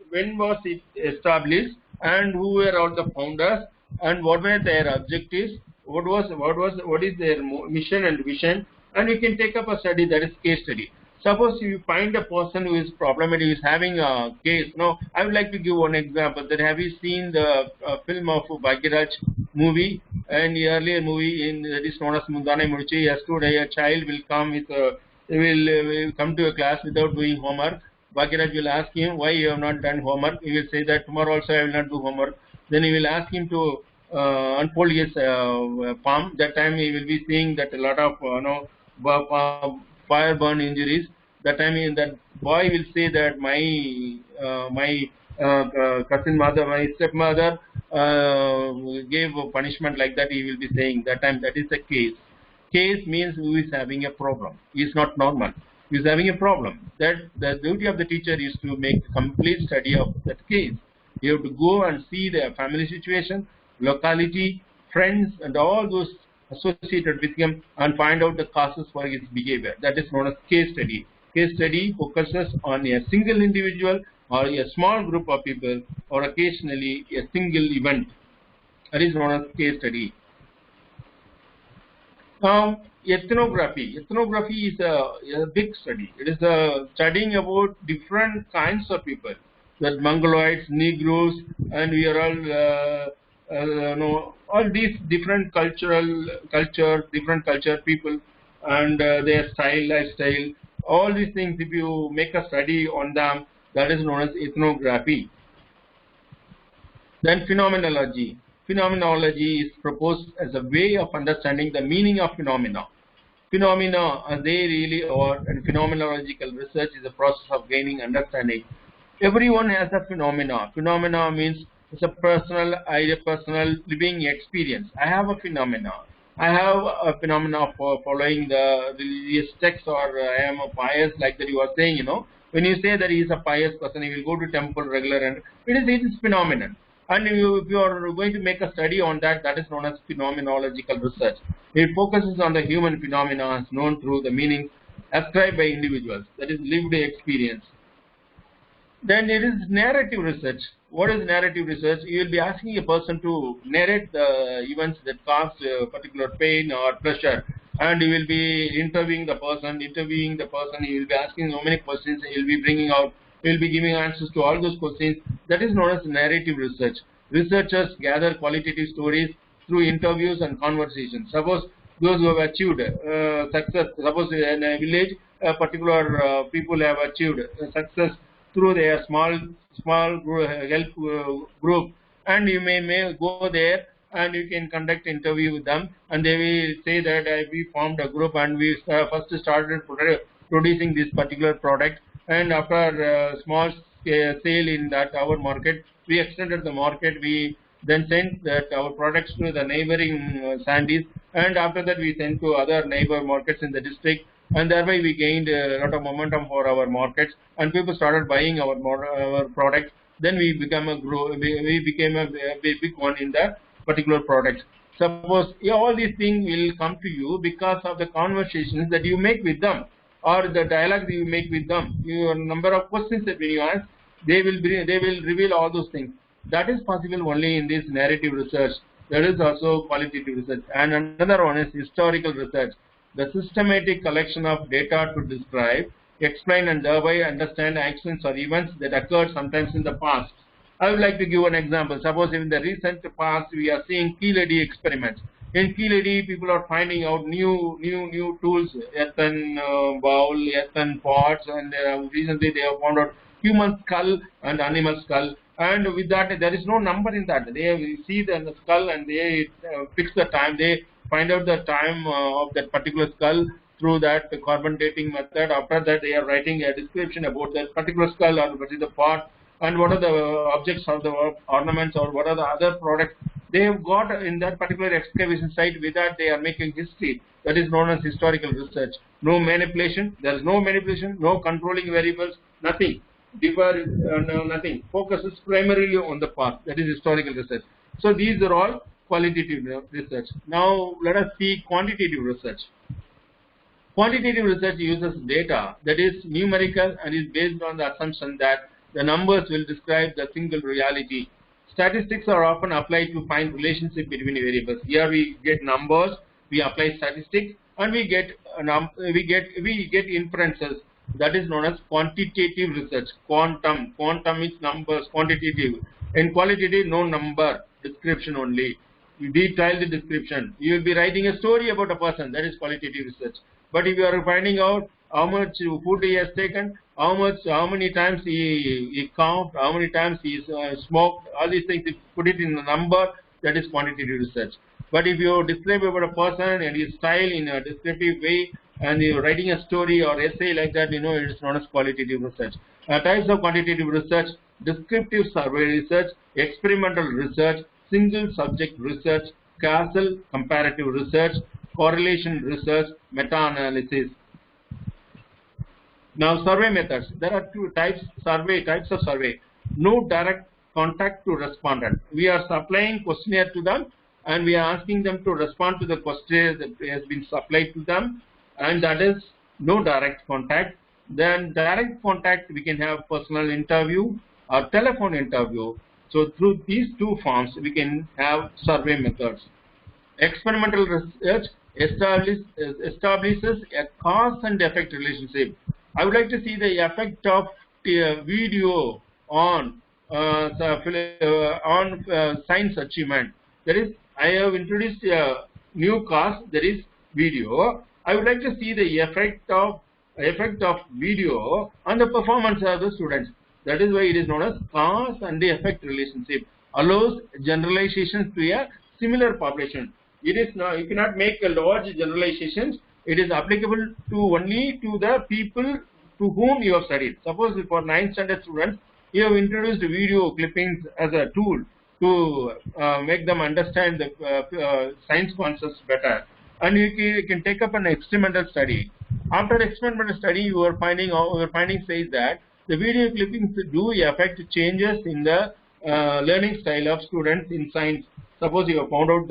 when was it established, and who were all the founders, and what were their objectives, what is their mission and vision, and you can take up a study, that is case study. Suppose you find a person who is problematic, who is having a case. Now, I would like to give one example. That have you seen the film of Bhagiraj movie, and the earlier movie that is known as Mundane Mudichi? Yesterday, a child will come with will come to a class without doing homework. Bhagiraj will ask him why you have not done homework. He will say that tomorrow also I will not do homework. Then he will ask him to unfold his palm. That time he will be seeing that a lot of fire burn injuries. That time that boy will say that my cousin mother, my stepmother gave a punishment, like that he will be saying. That time that is a case. Case means who is having a problem. He is not normal. He is having a problem. That the duty of the teacher is to make a complete study of that case. You have to go and see the family situation, locality, friends, and all those associated with him, and find out the causes for his behavior. That is known as case study. Case study focuses on a single individual or a small group of people, or occasionally a single event. That is known as case study. Now, ethnography. Ethnography is a big study. It is studying about different kinds of people. That Mongoloids, Negroes, and we are all all these different different culture people, and their style, lifestyle, all these things. If you make a study on them, that is known as ethnography. Then phenomenology. Phenomenology is proposed as a way of understanding the meaning of phenomena. Phenomena, as they really are, and phenomenological research is a process of gaining understanding. Everyone has a phenomena. Phenomena means it's a personal living experience. I have a phenomena. I have a phenomena for following the religious texts, or I am a pious, like that you are saying, When you say that he is a pious person, he will go to temple regular, and it is phenomenon. And if you are going to make a study on that, that is known as phenomenological research. It focuses on the human phenomena as known through the meanings ascribed by individuals, that is lived experience. Then it is narrative research. What is narrative research? You will be asking a person to narrate the events that cause particular pain or pleasure, and you will be interviewing the person. You will be asking so many questions. You will be bringing out. You will be giving answers to all those questions. That is known as narrative research. Researchers gather qualitative stories through interviews and conversations. Suppose those who have achieved success. Suppose in a village, particular people have achieved success through their small help group, and you may go there and you can conduct interview with them, and they will say that we formed a group and we first started producing this particular product, and after small sale in that our market, we extended the market. We then sent that our products to the neighboring Sandys, and after that we sent to other neighbor markets in the district, and thereby we gained a lot of momentum for our markets, and people started buying our products. Then we became a big one in the particular products. Suppose all these things will come to you because of the conversations that you make with them, or the dialogue that you make with them. Your number of questions that when you ask, they will reveal all those things. That is possible only in this narrative research. There is also qualitative research, and another one is historical research. The systematic collection of data to describe, explain, and thereby understand actions or events that occurred sometimes in the past. I would like to give an example. Suppose in the recent past we are seeing key lady experiments. In key lady, people are finding out new tools, earthen bowl, earthen pots, and recently they have found out human skull and animal skull. And with that, there is no number in that. They see the skull and they fix the time. They find out the time of that particular skull through that carbon dating method. After that, they are writing a description about that particular skull, or what is the part, and what are the objects or the ornaments, or what are the other products they have got in that particular excavation site. With that, they are making history. That is known as historical research. No manipulation. There is no manipulation, no controlling variables, nothing. Nothing. Focuses primarily on the past. That is historical research. So these are all qualitative research. Now let us see quantitative research. Quantitative research uses data that is numerical and is based on the assumption that the numbers will describe the single reality. statistics are often applied to find relationship between variables. Here we get numbers, we apply statistics, and we get inferences. That is known as quantitative research. Quantum is numbers, quantitative. In qualitative, no number, description only. You detail the description. You will be writing a story about a person. That is qualitative research. But if you are finding out how much food he has taken, how many times he coughed, how many times he smoked, all these things, if you put it in a number, that is quantitative research. But if you describe about a person and his style in a descriptive way, and you're writing a story or essay like that, it is known as qualitative research. Types of quantitative research: descriptive survey research, experimental research, single subject research, causal comparative research, correlation research, meta-analysis. Now, survey methods. There are two types of survey. No direct contact to respondent. We are supplying questionnaire to them, and we are asking them to respond to the questionnaire that has been supplied to them, and that is no direct contact. Then direct contact, we can have personal interview or telephone interview. So through these two forms, we can have survey methods. Experimental research establishes a cause and effect relationship. I would like to see the effect of video on science achievement. That is, I have introduced a new cause, that is video. I would like to see the effect of video on the performance of the students. That is why it is known as cause and the effect relationship. Allows generalizations to a similar population. It is not, you cannot make a large generalizations. It is applicable to only to the people to whom you have studied. Suppose for 9th standard students, you have introduced video clippings as a tool to make them understand the science concepts better. And you can take up an experimental study. After experimental study, your finding says that the video clippings do affect changes in the learning style of students in science. Suppose you have found out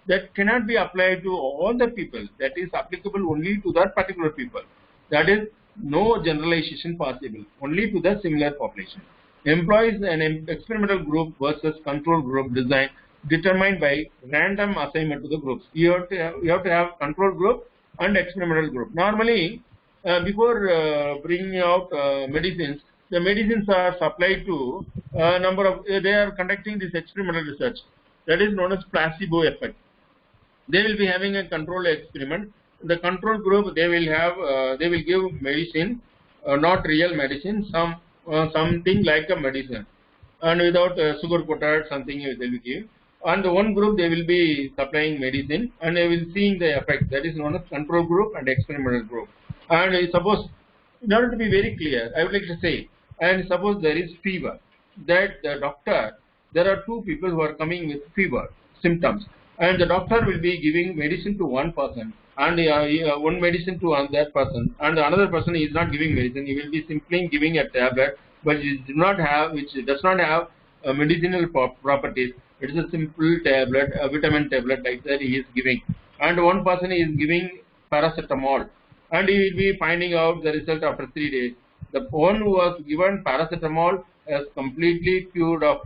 that cannot be applied to all the people. That is applicable only to that particular people. That is no generalization possible, only to the similar population. Employs an experimental group versus control group design determined by random assignment to the groups. You have to have control group and experimental group. Normally, before bringing out medicines, the medicines are supplied to a number of. They are conducting this experimental research. That is known as placebo effect. They will be having a control experiment. The control group, they will give medicine, not real medicine, something like a medicine, and without sugar coated something they will give. And the one group, they will be supplying medicine, and they will seeing the effect. That is known as control group and experimental group. And suppose, in order to be very clear, I would like to say, and suppose there is fever, that the doctor, there are two people who are coming with fever symptoms, and the doctor will be giving medicine to one person, and one medicine to another person, and another person is not giving medicine. He will be simply giving a tablet, but it does not have medicinal properties. It is a simple tablet, a vitamin tablet like that he is giving, and one person is giving paracetamol, and he will be finding out the result after 3 days. The one who was given paracetamol has completely cured of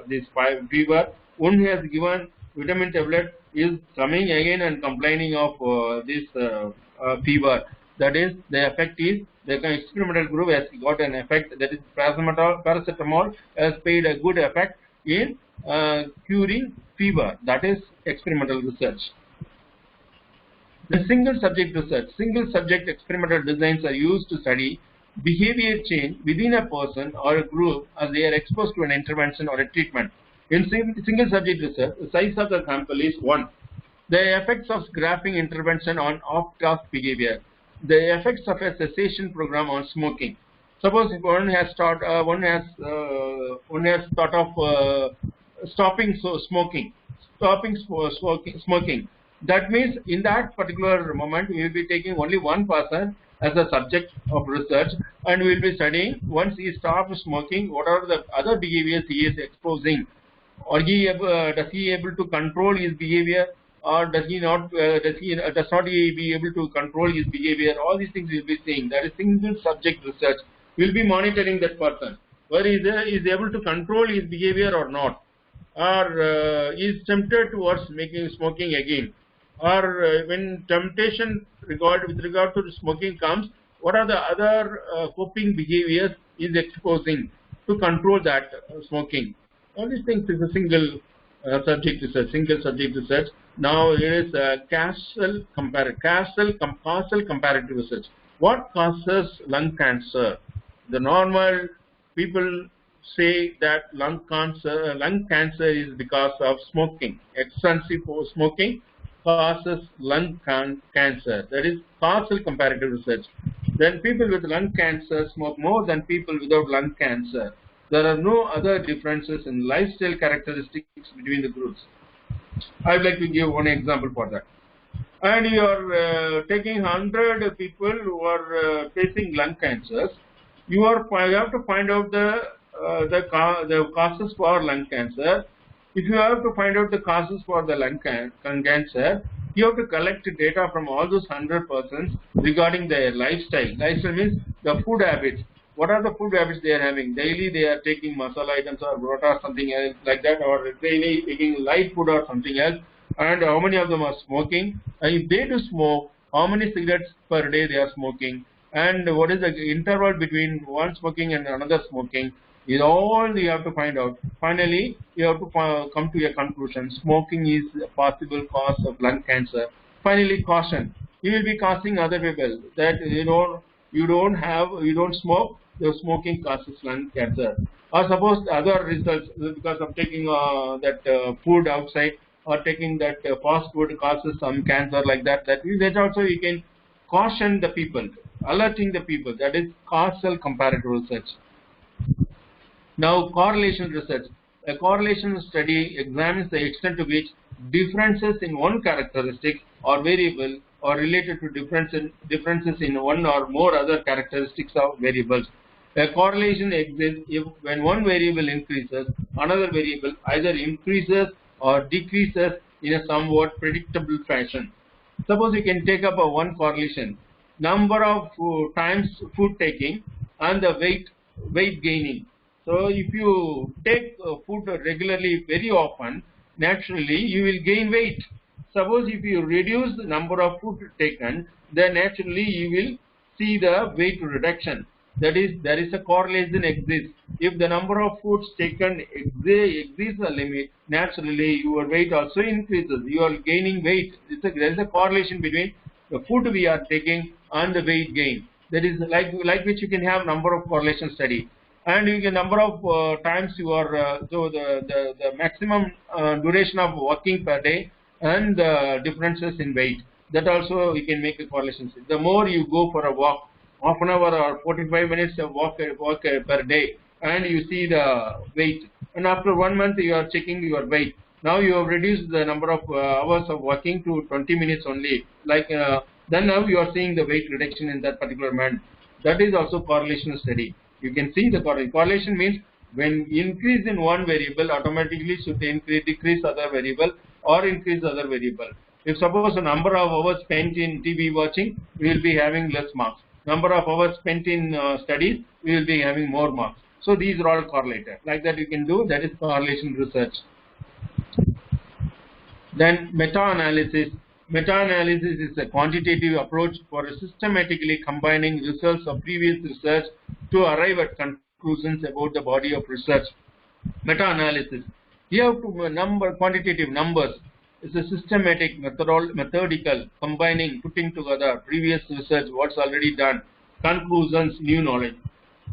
this fever. One who has given vitamin tablet is coming again and complaining of this fever. That is, the effect is, the experimental group has got an effect, that is paracetamol has paid a good effect in curing fever. That is experimental research. The single subject research. Single subject experimental designs are used to study behavior change within a person or a group as they are exposed to an intervention or a treatment. In single subject research, the size of the sample is 1. The effects of graphing intervention on off-task behavior. The effects of a cessation program on smoking. Suppose if one has thought of stopping smoking. That means in that particular moment we will be taking only one person as a subject of research, and we will be studying once he stops smoking, what are the other behaviors he is exposing. Or does he able to control his behavior, or does he not? Does not he be able to control his behavior? All these things we will be seeing. That is single subject research. We will be monitoring that person. whether he is able to control his behavior or not, or is tempted towards smoking again, or when temptation with regard to the smoking comes, what are the other coping behaviors is exposing to control that smoking. All these things is a single subject research. Now it is causal comparative research. What causes lung cancer? The normal people say that lung cancer is because of smoking. Extensive smoking causes lung cancer. That is causal comparative research. Then people with lung cancer smoke more than people without lung cancer. There are no other differences in lifestyle characteristics between the groups. I would like to give one example for that. And you are taking 100 people who are facing lung cancers. You have to find out the causes for lung cancer. If you have to find out the causes for the lung cancer, you have to collect data from all those 100 persons regarding their lifestyle. Lifestyle means the food habits. What are the food habits they are having? Daily they are taking masala items or burrata or something else like that, or daily taking light food or something else. And how many of them are smoking? And if they do smoke, how many cigarettes per day they are smoking? And what is the interval between one smoking and another smoking? Is all you have to find out. Finally, you have to come to a conclusion. Smoking is a possible cause of lung cancer. Finally, caution. You will be causing other people that you don't smoke. The smoking causes lung cancer. Or suppose other results because of taking food outside or taking that fast food causes some cancer like that. That also you can caution the people, alerting the people. That is causal comparative research. Now, correlation research. A correlation study examines the extent to which differences in one characteristic or variable are related to differences in one or more other characteristics of variables. A correlation exists if when one variable increases, another variable either increases or decreases in a somewhat predictable fashion. Suppose you can take up one correlation, number of times food taking and the weight gaining. So if you take food regularly very often, naturally you will gain weight. Suppose if you reduce the number of food taken, then naturally you will see the weight reduction. That is, there is a correlation exists. If the number of foods taken exceeds the limit, naturally your weight also increases. You are gaining weight. There is a correlation between the food we are taking and the weight gain. That is like which you can have number of correlation study. And you can number of times you are so the maximum duration of walking per day and the differences in weight. That also you can make a correlation. The more you go for a walk, half an hour or 45 minutes of walk per day, and you see the weight. And after 1 month you are checking your weight. Now you have reduced the number of hours of walking to 20 minutes only. Then now you are seeing the weight reduction in that particular man. That is also correlation study. You can see the correlation. Correlation means when increase in one variable automatically should decrease other variable or increase other variable. If suppose the number of hours spent in TV watching, we will be having less marks. Number of hours spent in studies, we will be having more marks. So these are all correlated. Like that you can do. That is correlation research. Then meta-analysis. Meta-analysis is a quantitative approach for systematically combining results of previous research to arrive at conclusions about the body of research. Meta-analysis. You have to quantitative numbers. It's a systematic, methodical, combining, putting together previous research, what's already done, conclusions, new knowledge.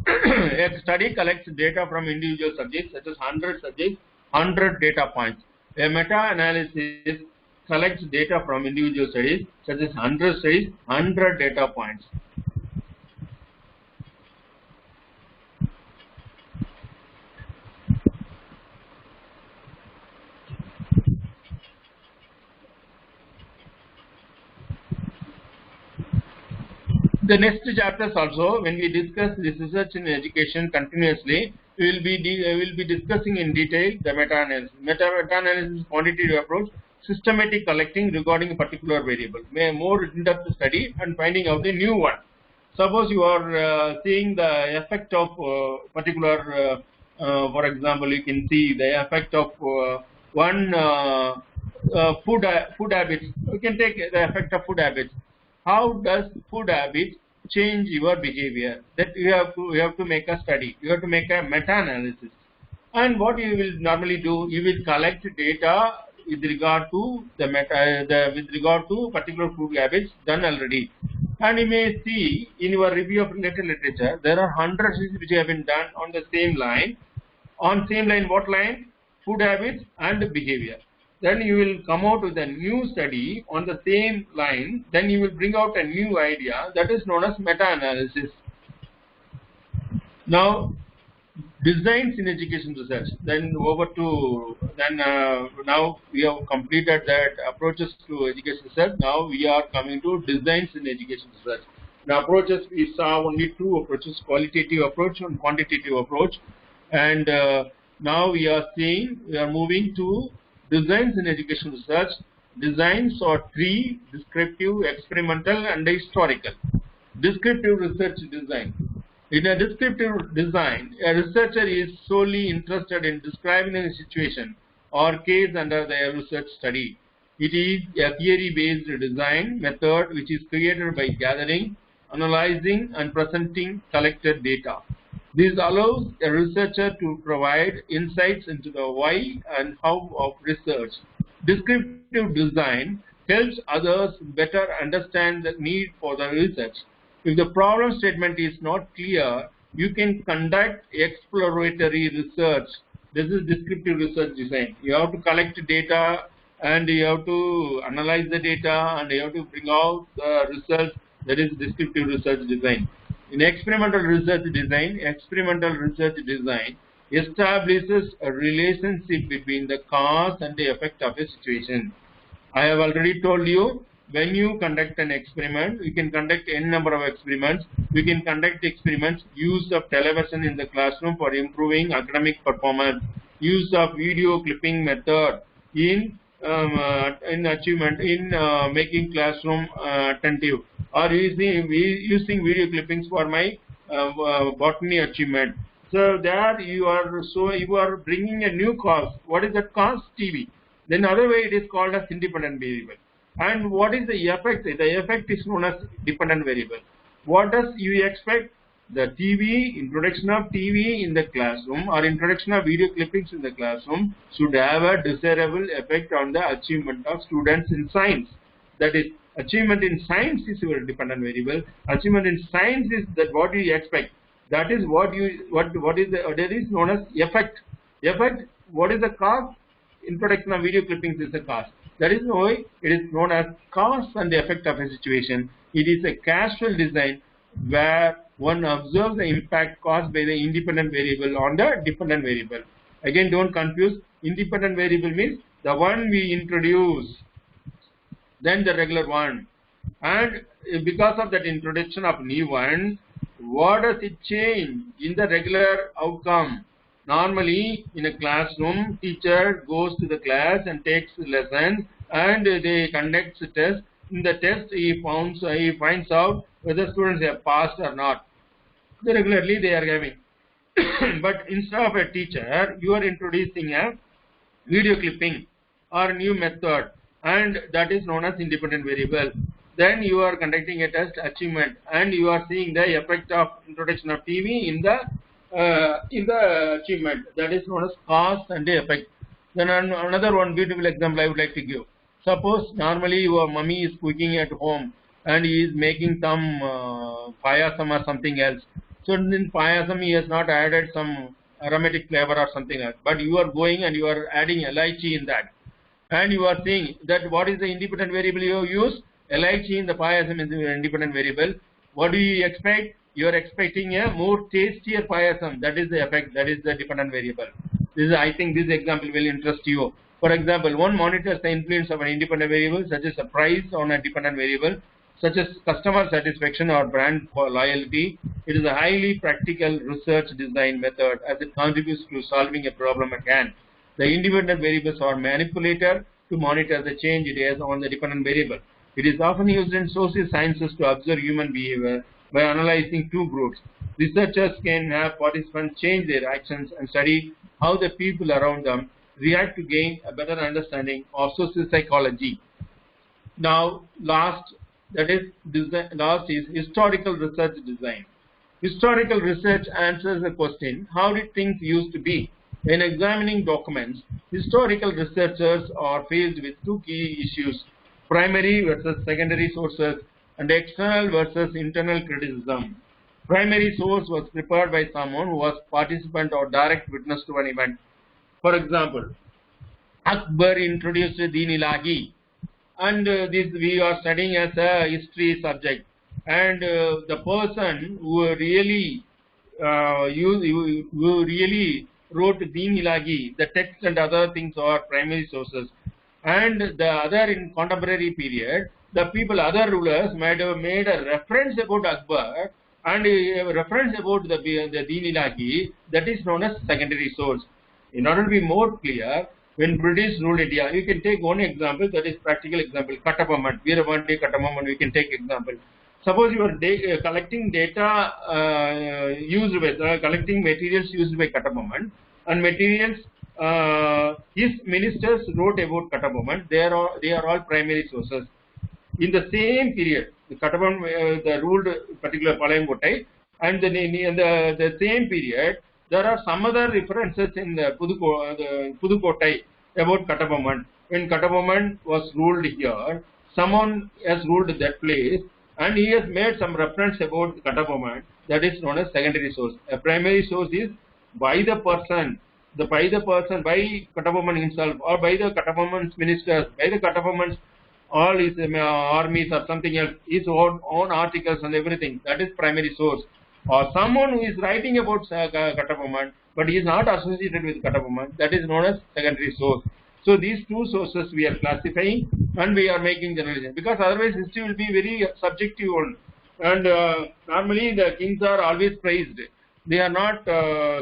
A study collects data from individual subjects, such as 100 subjects, 100 data points. A meta-analysis collects data from individual studies, such as 100 studies, 100 data points. The next chapters also, when we discuss this research in education continuously, we will be discussing in detail the meta-analysis. Meta-analysis is quantitative approach, systematic collecting regarding a particular variable. More in-depth study and finding out the new one. Suppose you are seeing the effect of particular, for example, you can see the effect of one food habits. You can take the effect of food habits. How does food habits change your behavior? That you have to make a study. You have to make a meta-analysis. And what you will normally do, you will collect data with regard to with regard to particular food habits done already. And you may see in your review of related literature, there are hundreds which have been done on the same line. On same line, what line? Food habits and behavior. Then you will come out with a new study on the same line. Then you will bring out a new idea that is known as meta-analysis. Now, designs in education research. Then now we have completed that approaches to education research. Now we are coming to designs in education research. The approaches, we saw only two approaches: qualitative approach and quantitative approach. And now we are moving to designs in education research. Designs are three: descriptive, experimental, and historical. Descriptive research design. In a descriptive design, a researcher is solely interested in describing a situation or case under their research study. It is a theory-based design method which is created by gathering, analyzing, and presenting collected data. This allows a researcher to provide insights into the why and how of research. Descriptive design helps others better understand the need for the research. If the problem statement is not clear, you can conduct exploratory research. This is descriptive research design. You have to collect data and you have to analyze the data and you have to bring out the results. That is descriptive research design. In experimental research design establishes a relationship between the cause and the effect of a situation. I have already told you, when you conduct an experiment, you can conduct n number of experiments. We can conduct experiments, use of television in the classroom for improving academic performance, use of video clipping method in making classroom attentive, or using video clippings for my botany achievement. So there you are bringing a new cause. What is that cause? TV. Then other way it is called as independent variable. And what is the effect? The effect is known as dependent variable. What does you expect? The introduction of TV in the classroom or introduction of video clippings in the classroom should have a desirable effect on the achievement of students in science. That is, achievement in science is your dependent variable. Achievement in science is that what you expect. That is that is known as effect. Effect, what is the cause? Introduction of video clippings is the cause. That is why it is known as cause and the effect of a situation. It is a causal design where one observes the impact caused by the independent variable on the dependent variable. Again, don't confuse. Independent variable means the one we introduce, then the regular one. And because of that introduction of new one, what does it change in the regular outcome? Normally, in a classroom, teacher goes to the class and takes lessons and they conduct a test. In the test, he finds out whether students have passed or not. Regularly, they are having. But instead of a teacher, you are introducing a video clipping or new method, and that is known as independent variable. Then you are conducting a test achievement, and you are seeing the effect of introduction of TV in the achievement. That is known as cause and the effect. Then another one beautiful example I would like to give. Suppose normally your mummy is cooking at home and he is making some payasam or something else. So in payasam he has not added some aromatic flavor or something else. But you are going and you are adding elaichi in that. And you are saying that what is the independent variable you use? Elaichi in the payasam is the independent variable. What do you expect? You are expecting a more tastier payasam. That is the effect. That is the dependent variable. I think this example will interest you. For example, one monitors the influence of an independent variable such as a price on a dependent variable, such as customer satisfaction or brand loyalty. It is a highly practical research design method as it contributes to solving a problem at hand. The independent variables are manipulated to monitor the change it has on the dependent variable. It is often used in social sciences to observe human behavior. by analyzing two groups. Researchers can have participants change their actions and study how the people around them react to gain a better understanding of social psychology. Now, last is historical research design. Historical research answers the question, how did things used to be? When examining documents, historical researchers are faced with two key issues: primary versus secondary sources and external versus internal criticism. Primary source was prepared by someone who was participant or direct witness to an event. For example, Akbar introduced Deen Ilahi, and this we are studying as a history subject, and the person who really wrote Deen Ilahi, the text and other things are primary sources. And the other, in contemporary period, the people, other rulers might have made a reference about Akbar and a reference about the Deen Ilahi, that is known as secondary source. In order to be more clear, when British ruled India, you can take one example, that is practical example, Katapamman, Veeravandi Katapamman, we can take example. Suppose you are collecting data collecting materials used by Katapamman, and materials his ministers wrote about Katapamman. They are all primary sources. In the same period, the Katapamman ruled particular Palayamkottai, and the same period there are some other references in the Pudukottai about Katapamman. When Katapamman was ruled here, someone has ruled that place, and he has made some reference about Katapamman. That is known as secondary source. A primary source is by the person, by Katapamman himself, or by the Katapamman's ministers, by the Katapamman's all his armies or something else, his own articles and everything. That is primary source. Or someone who is writing about Katapamman, but he is not associated with Katapamman, that is known as secondary source. So these two sources we are classifying, and we are making generalization, because otherwise history will be very subjective one. And normally the kings are always praised, they are not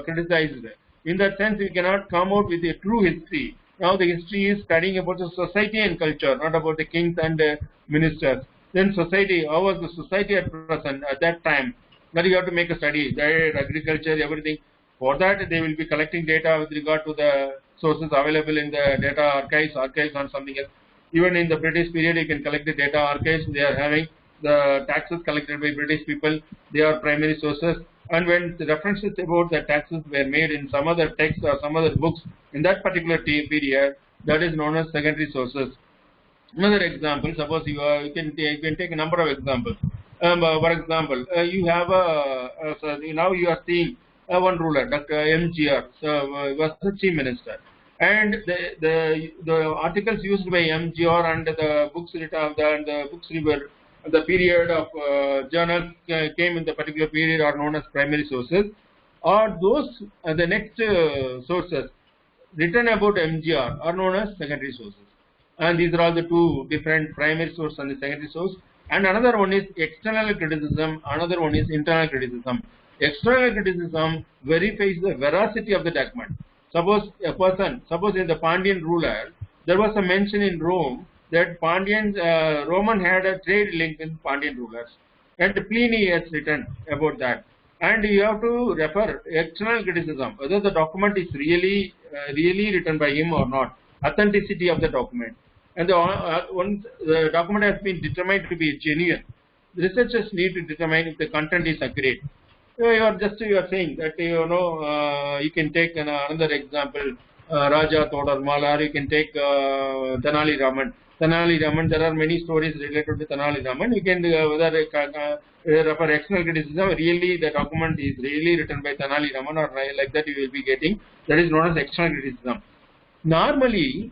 criticized. In that sense, we cannot come out with a true history. Now the history is studying about the society and culture, not about the kings and ministers. Then society, how was the society at present at that time? That you have to make a study, diet, agriculture, everything. For that, they will be collecting data with regard to the sources available in the data archives or something else. Even in the British period, you can collect the data archives. They are having the taxes collected by British people. They are primary sources. And when the references about the taxes were made in some other text or some other books in that particular period, that is known as secondary sources. Another example, suppose you can take a number of examples. For example, you have now you are seeing one ruler, Dr. M.G.R. Was the chief minister, and the articles used by M.G.R. and the books written and the books were the period of journals came in the particular period are known as primary sources, or those the next sources written about M.G.R. are known as secondary sources. And these are all the two different primary source and the secondary source. And another one is external criticism, another one is internal criticism. External criticism verifies the veracity of the document. Suppose in the Pandyan ruler, there was a mention in Rome that Roman had a trade link with Pandyan rulers, and Pliny has written about that. And you have to refer external criticism, whether the document is really written by him or not, authenticity of the document. And once the document has been determined to be genuine, the researchers need to determine if the content is accurate. You are saying that you can take another example, Raja Todarmala, or you can take Tenali Raman. Tenali Raman, there are many stories related to Tenali Raman. You can refer external criticism. Really, the document is really written by Tenali Raman, or like that you will be getting. That is known as external criticism. Normally,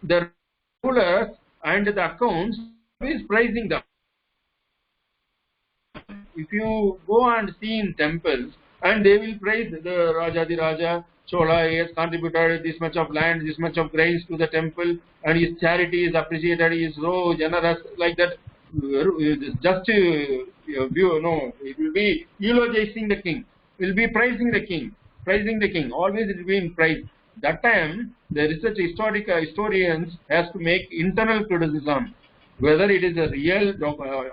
the rulers and the accounts is praising them. If you go and see in temples, and they will praise the Raja Chola, he has contributed this much of land, this much of grains to the temple, and his charity is appreciated, he is so generous, like that. Just it will be eulogizing the king, will be praising the king, always it will be in praise. That time, the historians has to make internal criticism. whether it is a real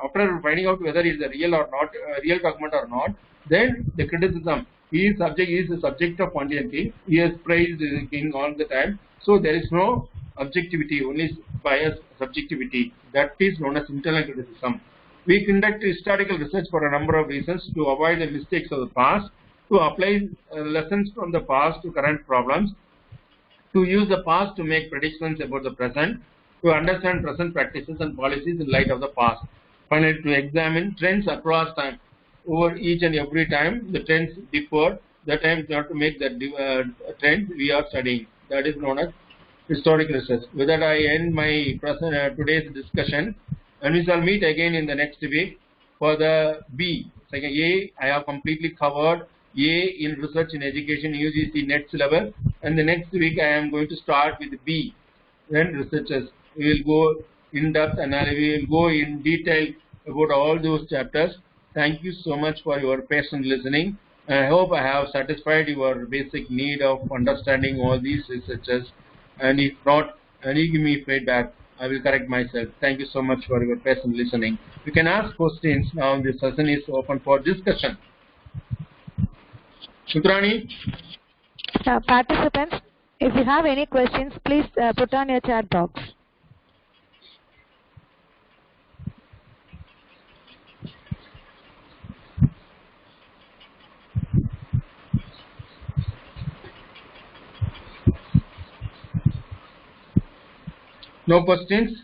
after finding out whether it is a real or not real document or not, then the criticism. He is the subject of continuity. He has praised the king all the time. So there is no objectivity, only bias subjectivity. That is known as internal criticism. We conduct historical research for a number of reasons: to avoid the mistakes of the past, to apply lessons from the past to current problems, to use the past to make predictions about the present, to understand present practices and policies in light of the past. Finally, to examine trends across time. Over each and every time the trends differ, that time not to make that trends we are studying. That is known as historical research. With that, I end my today's discussion, and we shall meet again in the next week for the B. Second A, I have completely covered A in research in education UGC net syllabus, and the next week I am going to start with B. Then researchers, we will go in depth and we will go in detail about all those chapters. Thank you so much for your patient listening. I hope I have satisfied your basic need of understanding all these researches, and if not, and you give me feedback, I will correct myself. Thank you so much for your patient listening. You can ask questions now. This session is open for discussion. Sutrani? Participants, if you have any questions, please put on your chat box. No questions?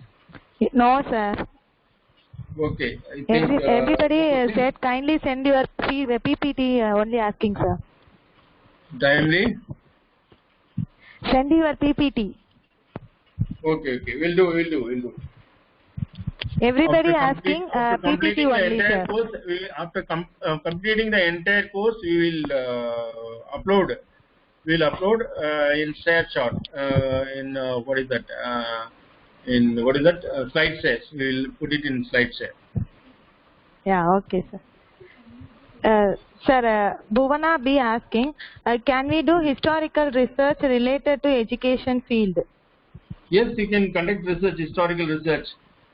No, sir. Okay. I think, everybody said kindly send your PPT only asking, sir. Timely? Send your PPT. Okay. We'll do. Everybody asking PPT only, sir. Course, after completing the entire course, we will upload. We'll upload in ShareChat. SlideShare. We will put it in SlideShare. Yeah, okay, sir. Sir, Bhuvana B asking, can we do historical research related to education field? Yes, you can conduct research, historical research,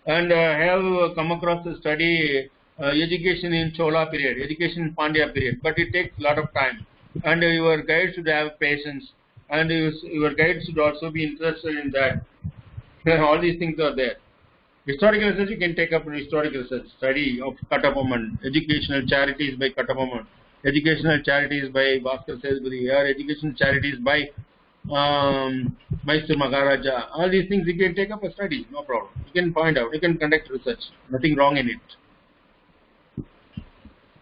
and have come across a study education in Chola period, education in Pandya period, but it takes a lot of time, and your guide should have patience, and your guide should also be interested in that. All these things are there. Historical research, you can take up historical research, study of Katapamman, educational charities by Katapamman, educational charities by Bhaskar Sesburi, or educational charities by Mysore Maharaja. All these things you can take up a study, no problem. You can find out, you can conduct research, nothing wrong in it.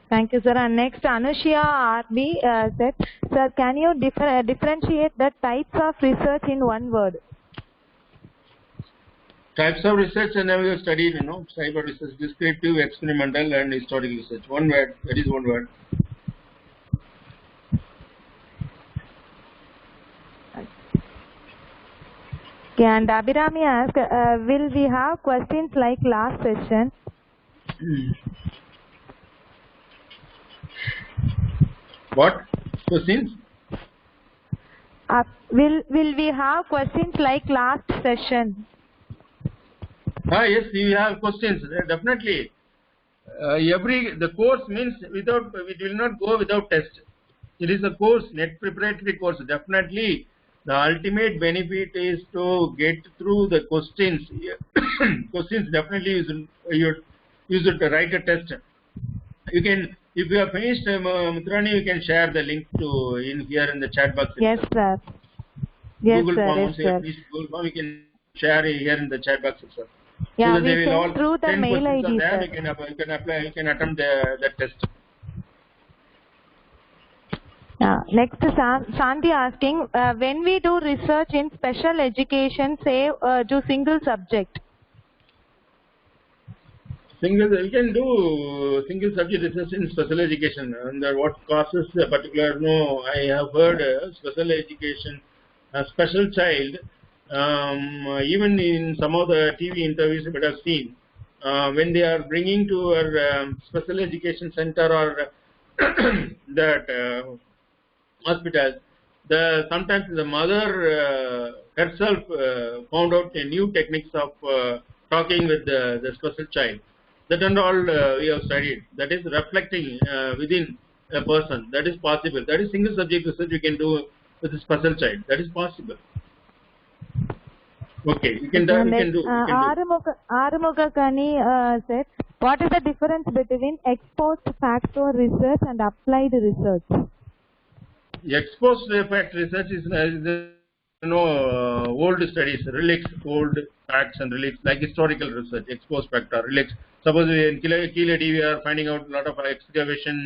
Thank you, sir. And next, Anushya RB said, sir, can you differentiate the types of research in one word? Types of research, and I have studied, type of research: descriptive, experimental, and historical research. One word, that is one word. Okay, and Abhirami asked, will we have questions like last session? What? Questions? Will we have questions like last session? Yes, you have questions, definitely. The course means it will not go without test. It is a course, net preparatory course. Definitely, the ultimate benefit is to get through the questions. Questions definitely you use it to write a test. You can, if you have finished, Mitrani, you can share the link to here in the chat box. Yes, sir. Yes, Google sir. Form, Yes, sir. Google Form, you can share here in the chat box, sir. Yeah, so we send through the mail ID, sir. You can apply, you can attempt the test. Next, Sandhi asking, when we do research in special education, say, do single subject. You can do single subject research in special education, and what causes a particular, I have heard special education, a special child, even in some of the TV interviews that I've seen, when they are bringing to a special education center or that hospital, sometimes the mother herself found out new techniques of talking with the special child. That and all we have studied. That is reflecting within a person. That is possible. That is single subject research you can do with a special child. That is possible. Okay, you can do. Arumugakani said, what is the difference between ex post facto research and applied research? Ex post facto research is old studies, relics, old facts and relics, like historical research, ex post facto, relics. Suppose in Keeladi we are finding out a lot of excavation,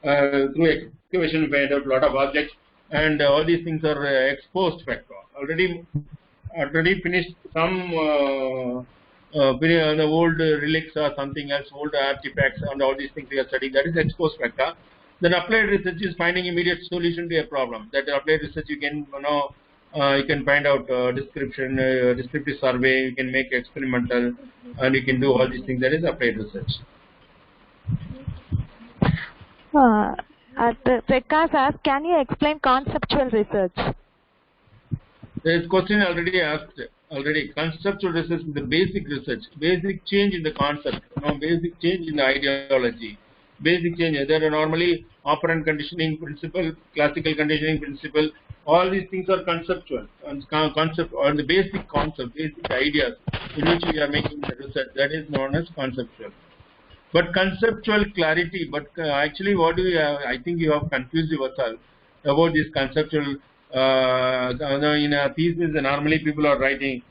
through excavation we find out a lot of objects, and all these things are ex post facto. Already finished some the old relics or something else, old artifacts and all these things we are studying. That is ex post facto. Then applied research is finding immediate solution to a problem. That applied research you can you can find out description, descriptive survey, you can make experimental, and you can do all these things. That is applied research. Prakash asked, can you explain conceptual research? There is question already asked. Conceptual research is the basic research, basic change in the concept, basic change in the ideology, basic change. There are normally operant conditioning principle, classical conditioning principle. All these things are conceptual, and concept or the basic concept, basic ideas in which we are making the research. That is known as conceptual. But conceptual clarity. But actually, what do we have? I think you have confused yourself about this conceptual. In a thesis, normally people are writing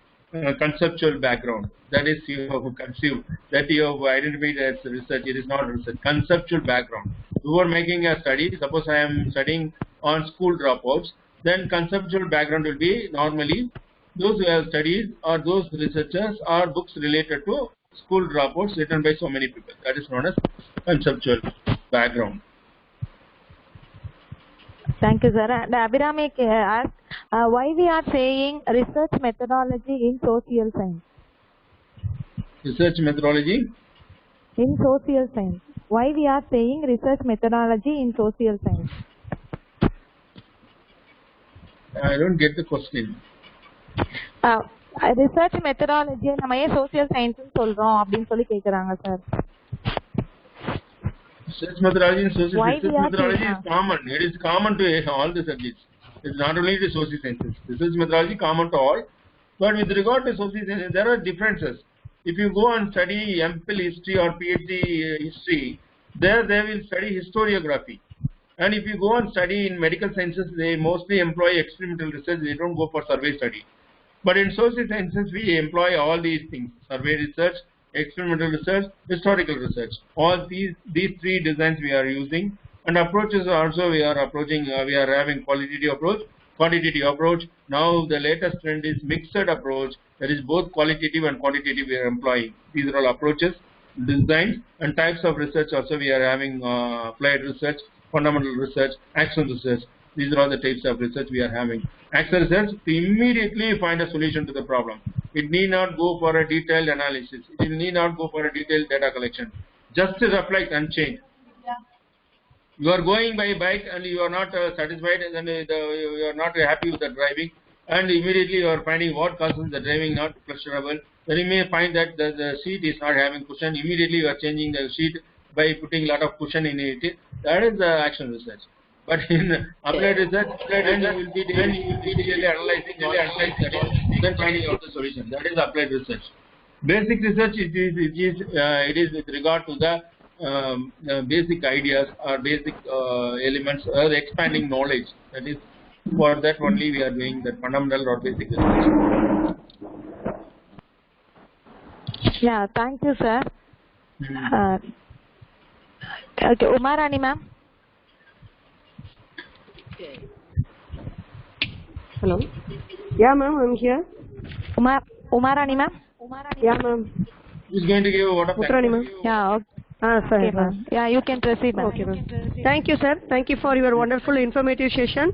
conceptual background. That is, you have conceived, that you have identified as research. It is not research. Conceptual background. You are making a study. Suppose I am studying on school dropouts. Then conceptual background will be normally those who have studied or those researchers or books related to school dropouts written by so many people. That is known as conceptual background. Thank you, sir. And Abhirami asked, why we are saying research methodology in social science? Research methodology? In social science. Why we are saying research methodology in social science? I don't get the question. Research methodology நம்ம ஏன் social science னு சொல்றோம் அப்படினு சொல்லி கேக்குறாங்க sir. Research methodology in social research methodology is common. It is common to all the subjects. It is not only to social sciences. Research methodology common to all. But with regard to social sciences, there are differences. If you go and study MPhil history or PhD history, there they will study historiography. And if you go and study in medical sciences, they mostly employ experimental research. They don't go for survey study. But in social sciences, we employ all these things: survey research, experimental research, historical research. All these three designs we are using, and approaches also we are approaching. We are having qualitative approach, quantitative approach. Now the latest trend is mixed approach. That is both qualitative and quantitative we are employing. These are all approaches, designs, and types of research. Also we are having applied research, fundamental research, action research. These are all the types of research we are having. Action research to immediately find a solution to the problem. It need not go for a detailed analysis. It need not go for a detailed data collection. Just reflect and change. You are going by bike and you are not satisfied, and then you are not happy with the driving, and immediately you are finding what causes the driving not pleasurable. Then you may find that the seat is not having cushion. Immediately you are changing the seat by putting a lot of cushion in it. That is the action research. But in applied research, then you will be digitally analyzing all the then finding out the solution. That is applied research. Basic research it is with regard to the basic ideas or basic elements or expanding knowledge. That is, for that only we are doing the fundamental or basic research. Yeah, thank you, sir. Okay, Umarani ma'am. Hello. Yeah, ma'am, I'm here. Umarani ma'am. Yeah, ma'am. Who's going to give a word of Utrani, ma'am. Yeah, okay. Sorry, Okay, ma'am. Yeah, you can proceed, ma'am. Okay, ma'am. Thank you, sir. Thank you for your wonderful informative session.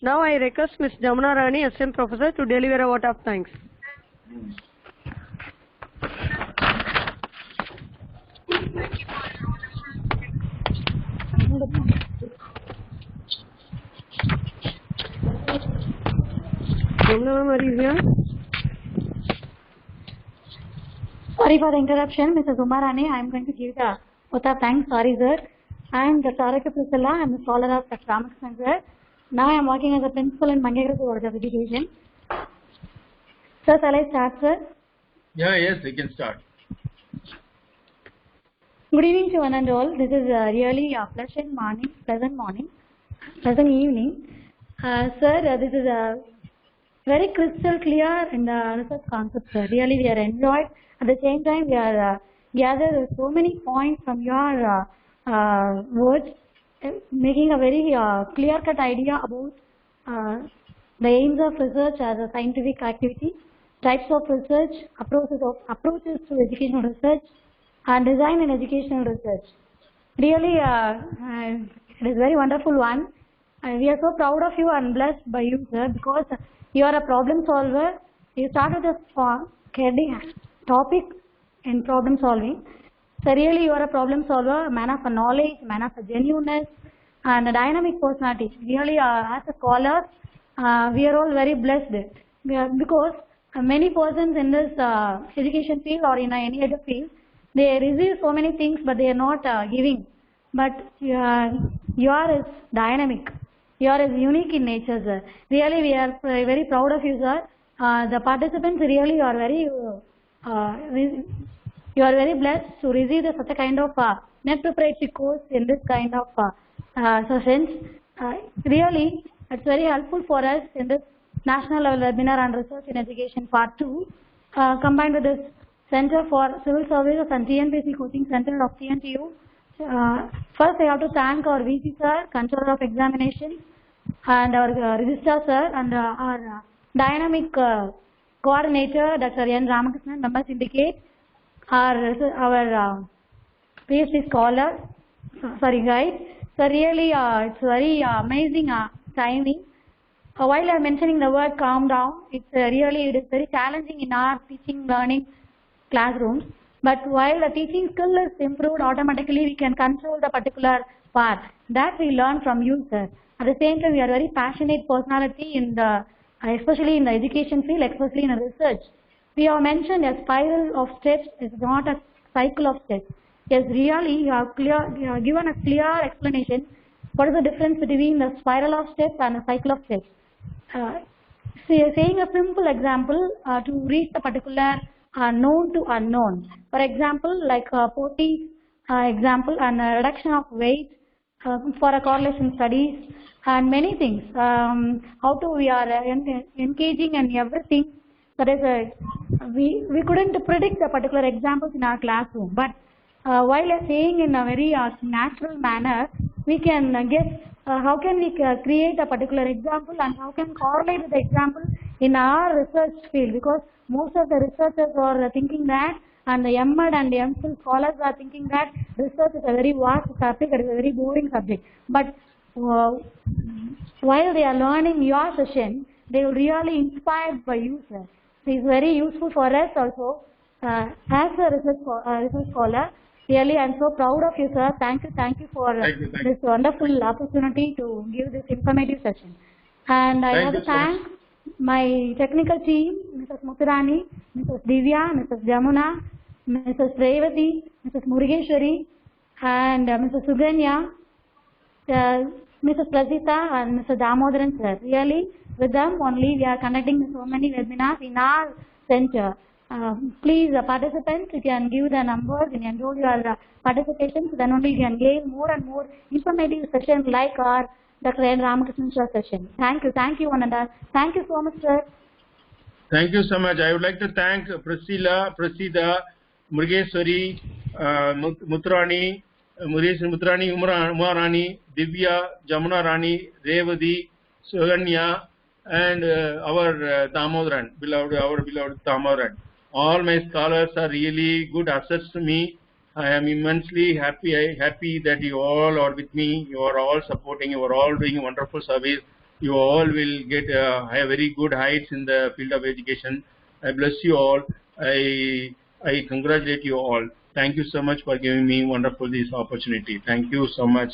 Now I request Ms. Jamuna Rani, SM Professor, to deliver a vote of thanks. Jamuna ma'am, are you here? Sorry for the interruption, Mrs. Umarani. I am going to give the vote of thanks. Sorry, sir. I am Dr. R.K. Priscilla. I am the scholar of Dr. Ramakrishnan, sir. Now I am working as a principal in Mangalore Board of Education. Sir, shall I start, sir? Yeah, yes, we can start. Good evening to one and all. This is really a pleasant evening. Sir, this is very crystal clear in the research concept, sir. Really, we are enjoyed. At the same time, we are gathered so many points from your words, making a very clear-cut idea about the aims of research as a scientific activity, types of research, approaches to educational research, and design in educational research. Really, it is very wonderful one. We are so proud of you and blessed by you, sir, because you are a problem solver. You started this topic in problem solving. So really, you are a problem solver, a man of knowledge, man of genuineness, and a dynamic personality. Really, as a scholar, we are all very blessed because many persons in this education field or in any other field, they receive so many things, but they are not giving. But your is dynamic. Your is unique in nature, sir. Really, we are very proud of you, sir. The participants really are very, you are very blessed to receive such a kind of net preparatory course in this kind of sessions. Really, it's very helpful for us in this national level webinar on research in education part 2, combined with this Center for Civil Services and TNPSC Coaching Center of TNTU. First, I have to thank our VC sir, Controller of Examination, and our Registrar sir, and our dynamic coordinator, Dr.N.Ramakrishnan, member Syndicate, our PhD scholar, guide. So really, it's very amazing timing. While I am mentioning the word calm down, it is very challenging in our teaching learning classrooms. But while the teaching skill is improved, automatically we can control the particular part. That we learn from you, sir. At the same time, we are very passionate personality in the, especially in the education field, especially in research. We have mentioned a spiral of steps is not a cycle of steps. Yes, really, you have given a clear explanation. What is the difference between the spiral of steps and a cycle of steps? Saying a simple example to reach the particular known to unknown. For example, like Potti's example and reduction of weight for a correlation studies and many things. How to we are engaging and everything. That is, we couldn't predict the particular examples in our classroom, but while saying in a very natural manner, we can guess how can we create a particular example and how can correlate with the example in our research field, because most of the researchers are thinking that, and the M.Ed and the MPhil scholars are thinking that research is a very vast subject, it is a very boring subject. But while they are learning your session, they will really inspired by you, sir. It is very useful for us also as a research scholar. Really, I am so proud of you, sir. Thank you for this wonderful opportunity to give this informative session. And I want to thank my technical team, Mrs. Muthurani, Mrs. Divya, Mrs. Jamuna, Mrs. Revati, Mrs. Murugeshwari, and Mrs. Suganya, Mrs. Prasita, and Mr. Damodaran, sir. Really, with them only we are conducting so many webinars in our center. Please, participants, you can give the numbers and enroll your participations. Then only you can gain more and more informative sessions like our Dr.N.Ramakrishnan session. Thank you, one and all. Thank you so much, sir. Thank you so much. I would like to thank Priscilla, Prasida, Murugeshwari, Muthurani, Umarani, Divya, Jamuna Rani, Revati, Suganya, and our Damodaran, our beloved Damodaran. All my scholars are really good assets to me. I am immensely happy that you all are with me. You are all supporting. You are all doing wonderful service. You all will get very good heights in the field of education. I bless you all. I congratulate you all. Thank you so much for giving me this opportunity. Thank you so much.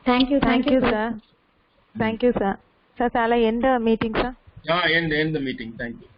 Thank you, sir. Thank you, sir. Sir, shall I end the meeting, sir? Yeah, end the meeting. Thank you.